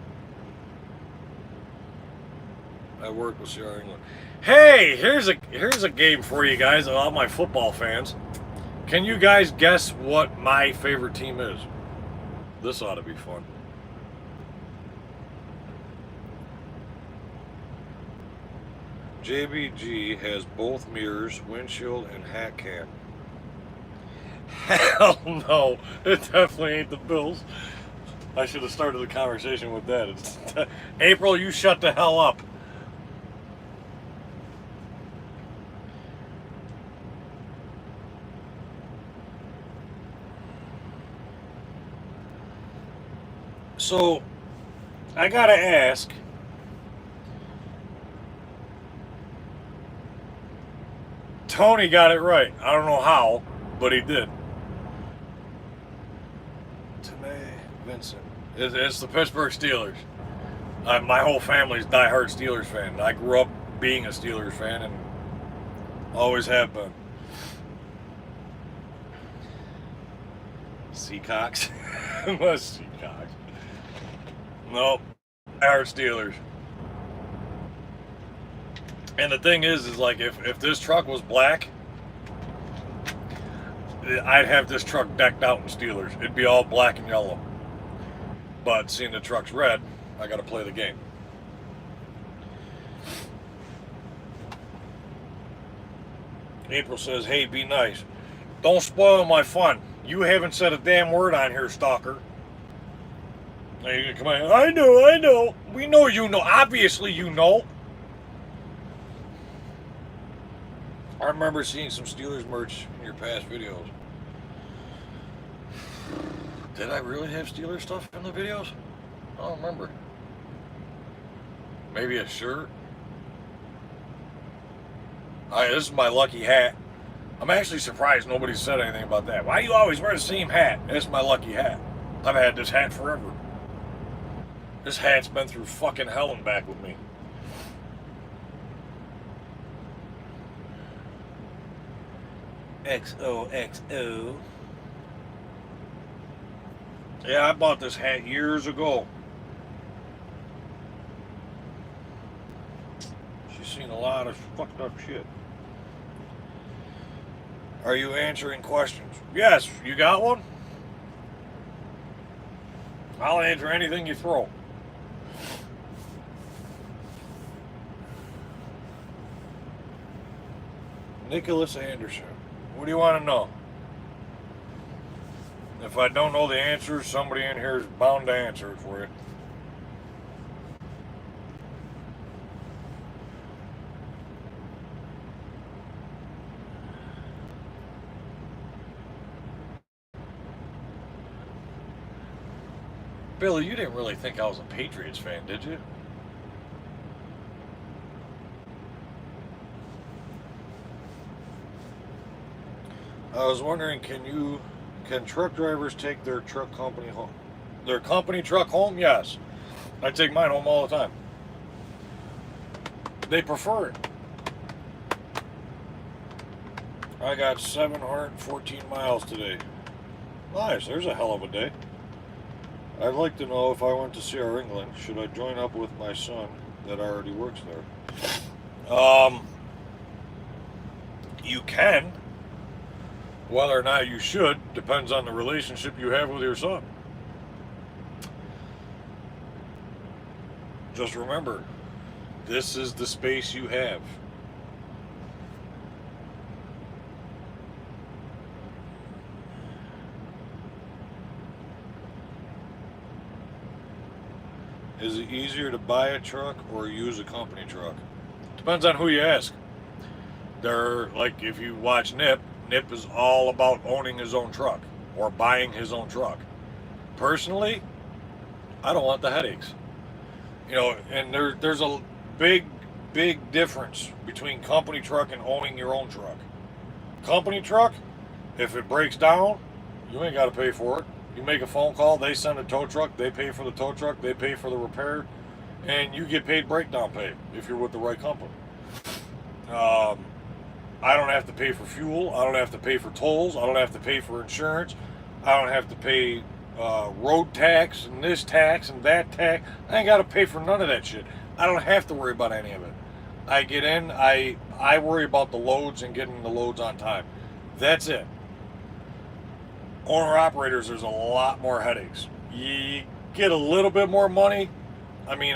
I work with CR England. Hey, here's a game for you guys, all my football fans. Can you guys guess what my favorite team is? This ought to be fun. JBG has both mirrors, windshield, and hat cam. Hell no, it definitely ain't the Bills. I should have started the conversation with that. April, you shut the hell up. So, I gotta ask, Tony got it right. I don't know how, but he did. Vincent. It's the Pittsburgh Steelers. My whole family's diehard Steelers fan. I grew up being a Steelers fan and always have been. Seacocks? Seacocks. Nope. Diehard Steelers. And the thing is like if this truck was black, I'd have this truck decked out in Steelers. It'd be all black and yellow. But seeing the truck's red, I gotta play the game. April says, hey, be nice. Don't spoil my fun. You haven't said a damn word on here, stalker. Now you can come in. I know. We know you know. Obviously you know. I remember seeing some Steelers merch in your past videos. Did I really have Steelers stuff in the videos? I don't remember. Maybe a shirt? This is my lucky hat. I'm actually surprised nobody said anything about that. Why do you always wear the same hat? It's my lucky hat. I've had this hat forever. This hat's been through fucking hell and back with me. XOXO. Yeah, I bought this hat years ago. She's seen a lot of fucked up shit. Are you answering questions? Yes, you got one? I'll answer anything you throw. Nicholas Anderson. What do you want to know? If I don't know the answer, somebody in here is bound to answer it for you. Billy, you didn't really think I was a Patriots fan, did you? I was wondering, can truck drivers take their truck company home? Their company truck home? Yes. I take mine home all the time. They prefer it. I got 714 miles today. Nice, there's a hell of a day. I'd like to know if I went to see our England, should I join up with my son that already works there? You can. Whether or not you should depends on the relationship you have with your son. Just remember, this is the space you have. Is it easier to buy a truck or use a company truck? Depends on who you ask. They're like, if you watch Nip is all about owning his own truck or buying his own truck. Personally, I don't want the headaches. You know, and there's a big difference between company truck and owning your own truck. Company truck, if it breaks down, you ain't got to pay for it. You make a phone call, they send a tow truck, they pay for the tow truck, they pay for the repair, and you get paid breakdown pay if you're with the right company. I don't have to pay for fuel, I don't have to pay for tolls, I don't have to pay for insurance, I don't have to pay road tax and this tax and that tax. I ain't got to pay for none of that shit. I don't have to worry about any of it. I get in, I worry about the loads and getting the loads on time. That's it. Owner-operators, there's a lot more headaches. You get a little bit more money. I mean,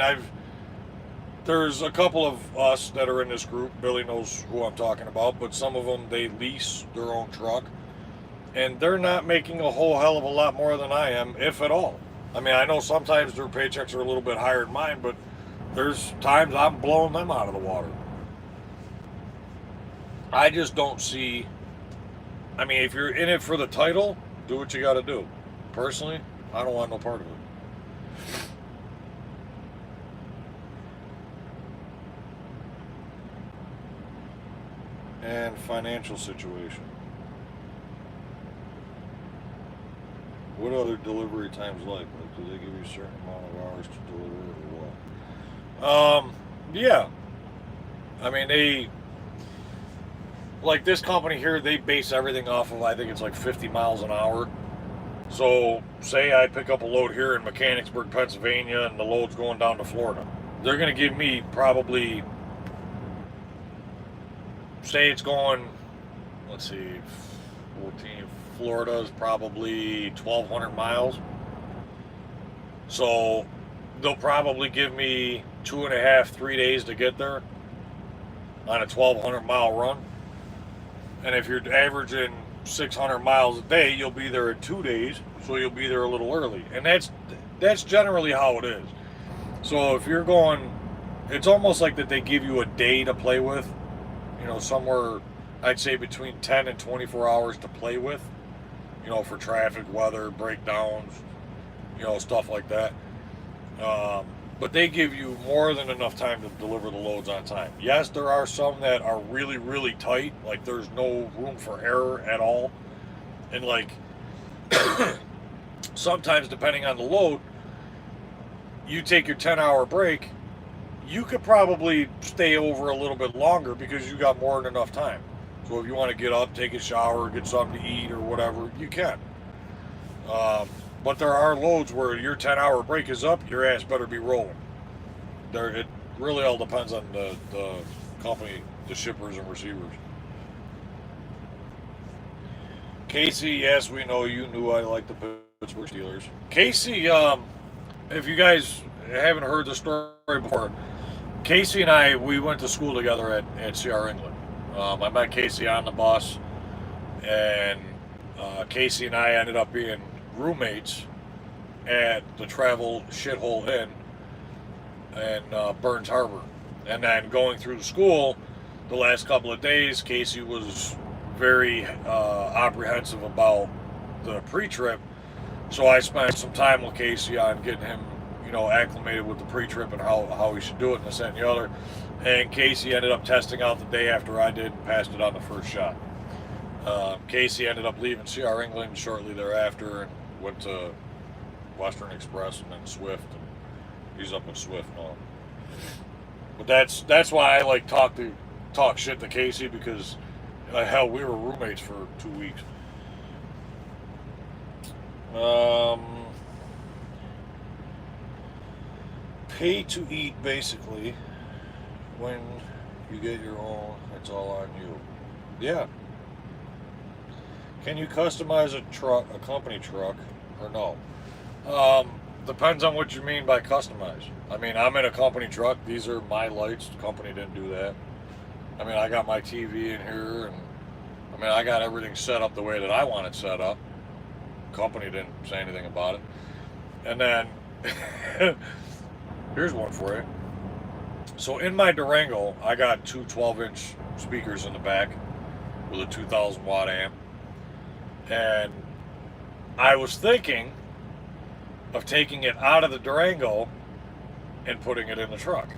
there's a couple of us that are in this group. Billy knows who I'm talking about, but some of them, they lease their own truck, and they're not making a whole hell of a lot more than I am, if at all. I mean, I know sometimes their paychecks are a little bit higher than mine, but there's times I'm blowing them out of the water. I just don't see... I mean, if you're in it for the title, do what you got to do. Personally, I don't want no part of it. And financial situation. What other delivery times like? Do they give you a certain amount of hours to deliver or what? Yeah. I mean, they... Like this company here, they base everything off of, I think it's like 50 miles an hour. So, say I pick up a load here in Mechanicsburg, Pennsylvania, and the load's going down to Florida. They're going to give me probably, say it's going, let's see, 14, Florida is probably 1,200 miles. So, they'll probably give me 2.5, 3 days to get there on a 1,200 mile run. And if you're averaging 600 miles a day, you'll be there in 2 days, so you'll be there a little early. And that's generally how it is. So if you're going, it's almost like that they give you a day to play with, you know, somewhere, I'd say between 10 and 24 hours to play with, you know, for traffic, weather, breakdowns, you know, stuff like that. But they give you more than enough time to deliver the loads on time. Yes, there are some that are really, really tight, like there's no room for error at all. And like, sometimes depending on the load, you take your 10-hour break, you could probably stay over a little bit longer because you got more than enough time. So if you want to get up, take a shower, get something to eat or whatever, you can. But there are loads where your 10-hour break is up, your ass better be rolling. It really all depends on the company, the shippers and receivers. Casey, yes, we know you knew I like the Pittsburgh Steelers. Casey, if you guys haven't heard the story before, Casey and I, we went to school together at CR England. I met Casey on the bus, and Casey and I ended up being roommates at the Travel Shithole Inn in Burns Harbor. And then going through the school, the last couple of days, Casey was very apprehensive about the pre-trip. So I spent some time with Casey on getting him, acclimated with the pre-trip and how he should do it and this, that, and the other. And Casey ended up testing out the day after I did and passed it on the first shot. Casey ended up leaving CR England shortly thereafter and went to Western Express and then Swift. And he's up in Swift now. But that's why I like talk shit to Casey, because hell, we were roommates for 2 weeks. Pay to eat, basically. When you get your own, it's all on you. Yeah. Can you customize a company truck, or no? Depends on what you mean by customize. I mean, I'm in a company truck. These are my lights. The company didn't do that. I mean, I got my TV in here, and I mean, I got everything set up the way that I want it set up. Company didn't say anything about it. And then, here's one for you. So in my Durango, I got two 12-inch speakers in the back with a 2,000 watt amp. And I was thinking of taking it out of the Durango and putting it in the truck.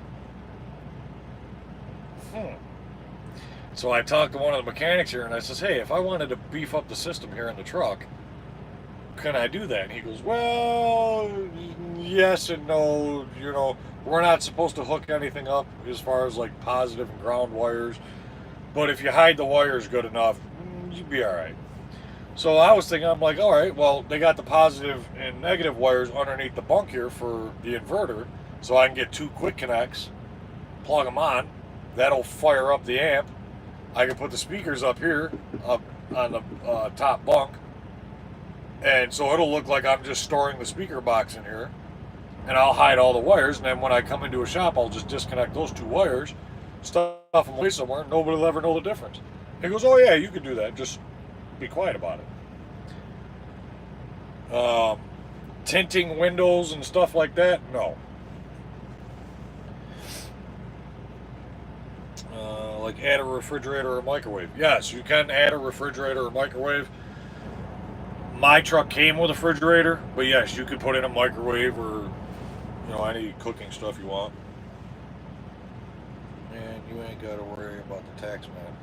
So I talked to one of the mechanics here and I says, hey, if I wanted to beef up the system here in the truck, can I do that? And he goes, well, yes and no. We're not supposed to hook anything up as far as like positive and ground wires, but if you hide the wires good enough, you'd be all right. So I was thinking, I'm like, all right, well, they got the positive and negative wires underneath the bunk here for the inverter, so I can get two quick connects, plug them on. That'll fire up the amp. I can put the speakers up here, up on the top bunk, and so it'll look like I'm just storing the speaker box in here, and I'll hide all the wires, and then when I come into a shop, I'll just disconnect those two wires, stuff them away somewhere, and nobody will ever know the difference. He goes, oh yeah, you can do that, just be quiet about it. Tinting windows and stuff like that, no. Like add a refrigerator or a microwave. Yes, you can add a refrigerator or microwave. My truck came with a refrigerator, but yes, you could put in a microwave or any cooking stuff you want. Man, you ain't got to worry about the tax man.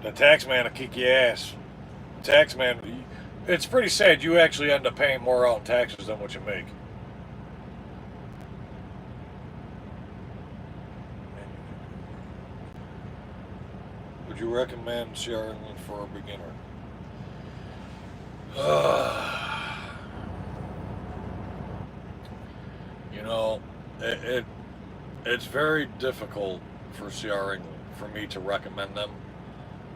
The tax man will kick your ass. The tax man, it's pretty sad. You actually end up paying more out in taxes than what you make. Would you recommend CR England for a beginner? It's very difficult for CR England for me to recommend them,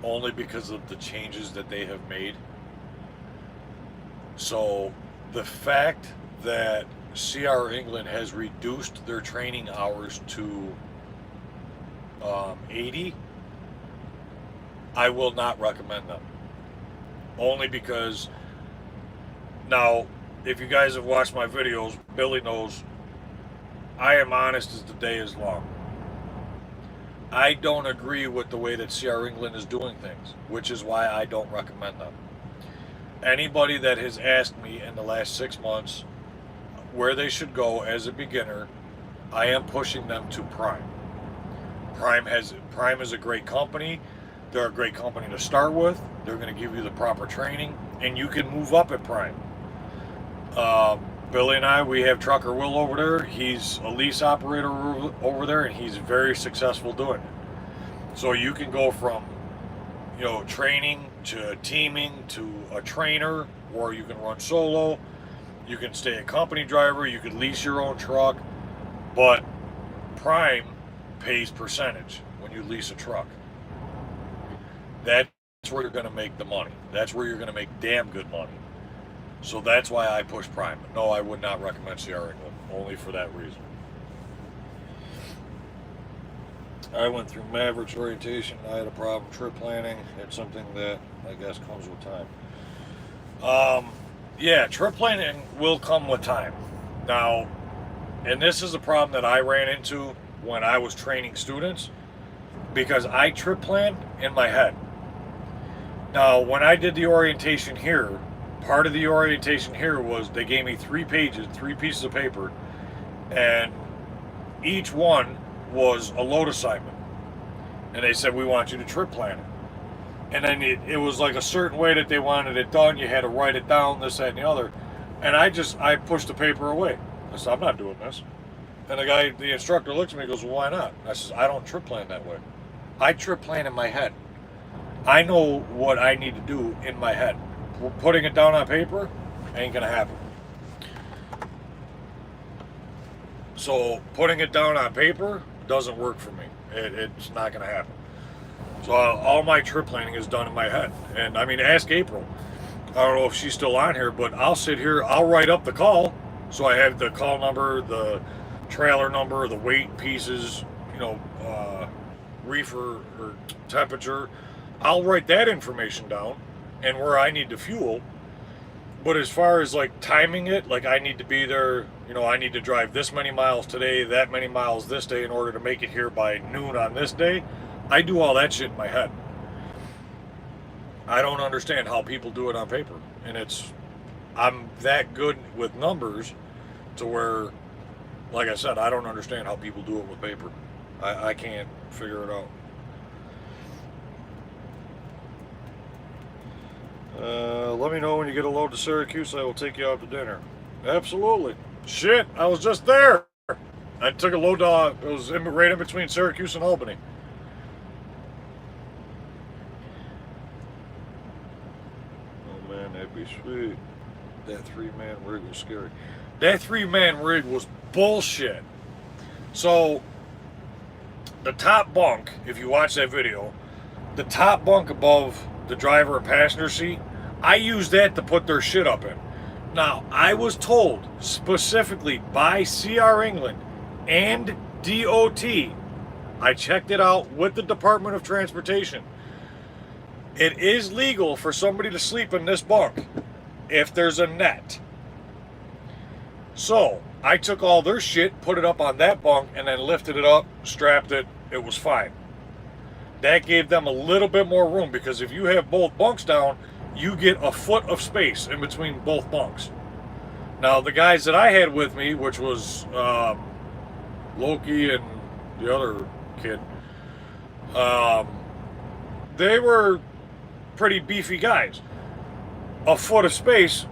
only because of the changes that they have made. So the fact that CR England has reduced their training hours to 80, I will not recommend them. Only because, now, if you guys have watched my videos, Billy knows I am honest as the day is long. I don't agree with the way that CR England is doing things, which is why I don't recommend them. Anybody that has asked me in the last 6 months where they should go as a beginner, I am pushing them to Prime. Prime is a great company. They're a great company to start with. They're going to give you the proper training, and you can move up at Prime. Billy and I, we have Trucker Will over there. He's a lease operator over there, and he's very successful doing it. So you can go from training to teaming to a trainer, or you can run solo. You can stay a company driver. You could lease your own truck. But Prime pays percentage when you lease a truck. That's where you're going to make the money. That's where you're going to make damn good money. So that's why I push Prime. But no, I would not recommend CR England, only for that reason. I went through Mavericks orientation. I had a problem trip planning. It's something that I guess comes with time. Yeah, trip planning will come with time. Now, and this is a problem that I ran into when I was training students, because I trip planned in my head. Now, when I did the orientation here, part of the orientation here was they gave me 3 pieces of paper, and each one was a load assignment. And they said, we want you to trip plan it. And then it was like a certain way that they wanted it done. You had to write it down, this, that, and the other. And I pushed the paper away. I said, I'm not doing this. And the instructor looks at me and goes, well, why not? I says, I don't trip plan that way. I trip plan in my head. I know what I need to do in my head. Putting it down on paper ain't gonna happen. So putting it down on paper doesn't work for me. It's not gonna happen. So all my trip planning is done in my head. And I mean, ask April. I don't know if she's still on here, but I'll sit here, I'll write up the call. So I have the call number, the trailer number, the weight, pieces, reefer or temperature. I'll write that information down and where I need to fuel. But as far as like timing it, like I need to be there, I need to drive this many miles today, that many miles this day in order to make it here by noon on this day. I do all that shit in my head. I don't understand how people do it on paper. And I'm that good with numbers to where, like I said, I don't understand how people do it with paper. I can't figure it out. Let me know when you get a load to Syracuse. I will take you out to dinner. Absolutely. Shit, I was just there. I took a load to, it was right in between Syracuse and Albany. Oh man, that'd be sweet. That 3-man rig was scary. That 3-man rig was bullshit. So, the top bunk, if you watch that video, the top bunk above the driver and passenger seat, I used that to put their shit up in. Now, I was told specifically by CR England and DOT, I checked it out with the Department of Transportation. It is legal for somebody to sleep in this bunk if there's a net. So, I took all their shit, put it up on that bunk, and then lifted it up, strapped it. It was fine. That gave them a little bit more room, because if you have both bunks down, you get a foot of space in between both bunks. Now, the guys that I had with me, which was Loki and the other kid, they were pretty beefy guys. A foot of space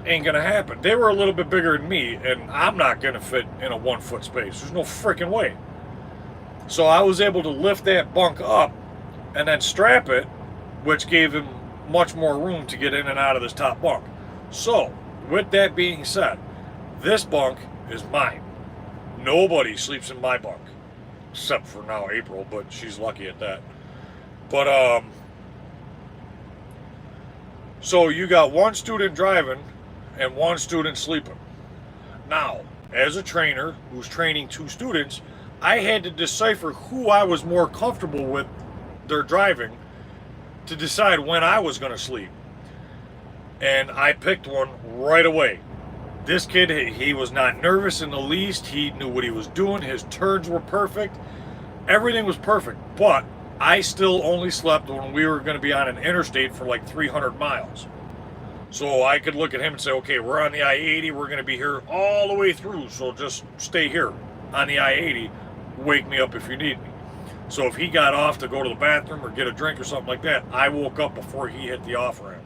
ain't gonna happen. They were a little bit bigger than me, and I'm not gonna fit in a 1 foot space. There's no freaking way. So I was able to lift that bunk up and then strap it, which gave him much more room to get in and out of this top bunk. So, with that being said, this bunk is mine. Nobody sleeps in my bunk, except for now April, but she's lucky at that. But, so you got one student driving and one student sleeping. Now, as a trainer who's training 2 students, I had to decipher who I was more comfortable with their driving to decide when I was going to sleep. And I picked one right away. This kid, he was not nervous in the least. He knew what he was doing. His turns were perfect. Everything was perfect. But I still only slept when we were going to be on an interstate for like 300 miles. So I could look at him and say, okay, we're on the I-80. We're going to be here all the way through. So just stay here on the I-80. Wake me up if you need me. So if he got off to go to the bathroom or get a drink or something like that, I woke up before he hit the off ramp.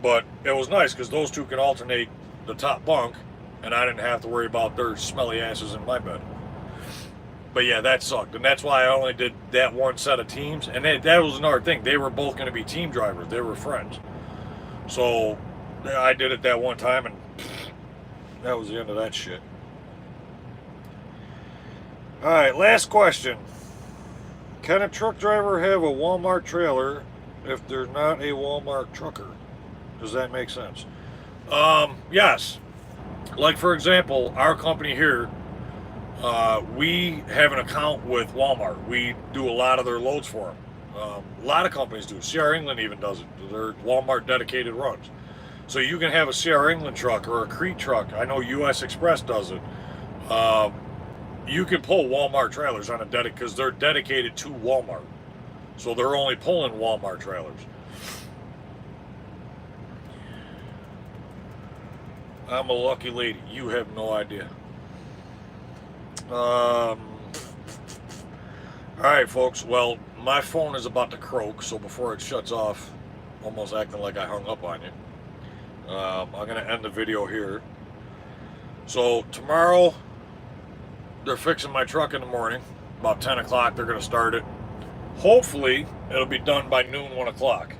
But it was nice because those 2 can alternate the top bunk, and I didn't have to worry about their smelly asses in my bed. But But yeah, that sucked, and that's why I only did that one set of teams. And that was another thing. They were both going to be team drivers. They were friends. So yeah, I did it that one time, and that was the end of that shit. All right, last question. Can a truck driver have a Walmart trailer if they're not a Walmart trucker? Does that make sense? Yes. Like, for example, our company here, we have an account with Walmart. We do a lot of their loads for them. A lot of companies do. CR England even does it. They're Walmart dedicated runs. So you can have a CR England truck or a Crete truck. I know US Express does it. You can pull Walmart trailers on a because they're dedicated to Walmart. So they're only pulling Walmart trailers. I'm a lucky lady. You have no idea. All right, folks. Well, my phone is about to croak, so before it shuts off, almost acting like I hung up on you, I'm going to end the video here. So tomorrow, they're fixing my truck in the morning. About 10 o'clock, they're going to start it. Hopefully, it'll be done by noon, 1 o'clock.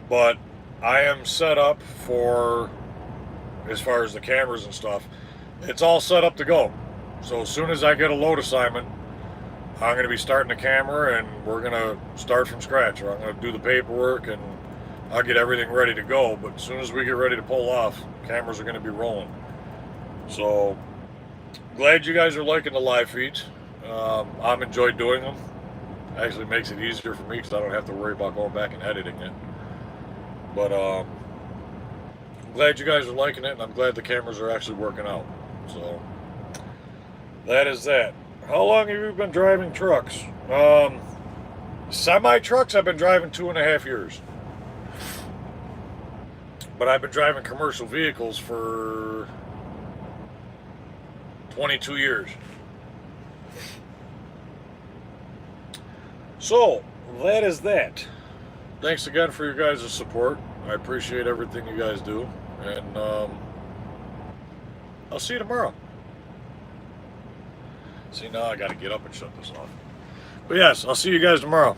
But I am set up for, as far as the cameras and stuff, it's all set up to go. So as soon as I get a load assignment, I'm going to be starting the camera, and we're going to start from scratch. Or I'm going to do the paperwork, and I'll get everything ready to go. But as soon as we get ready to pull off, cameras are going to be rolling. So glad you guys are liking the live feeds. I'm enjoyed doing them. Actually makes it easier for me because I don't have to worry about going back and editing it. But I'm glad you guys are liking it, and I'm glad the cameras are actually working out. So that is that. How long have you been driving trucks? Semi-trucks I've been driving 2.5 years. But I've been driving commercial vehicles for 22 years. So, that is that. Thanks again for your guys' support. I appreciate everything you guys do. And I'll see you tomorrow. See, now I got to get up and shut this off. But yes, I'll see you guys tomorrow.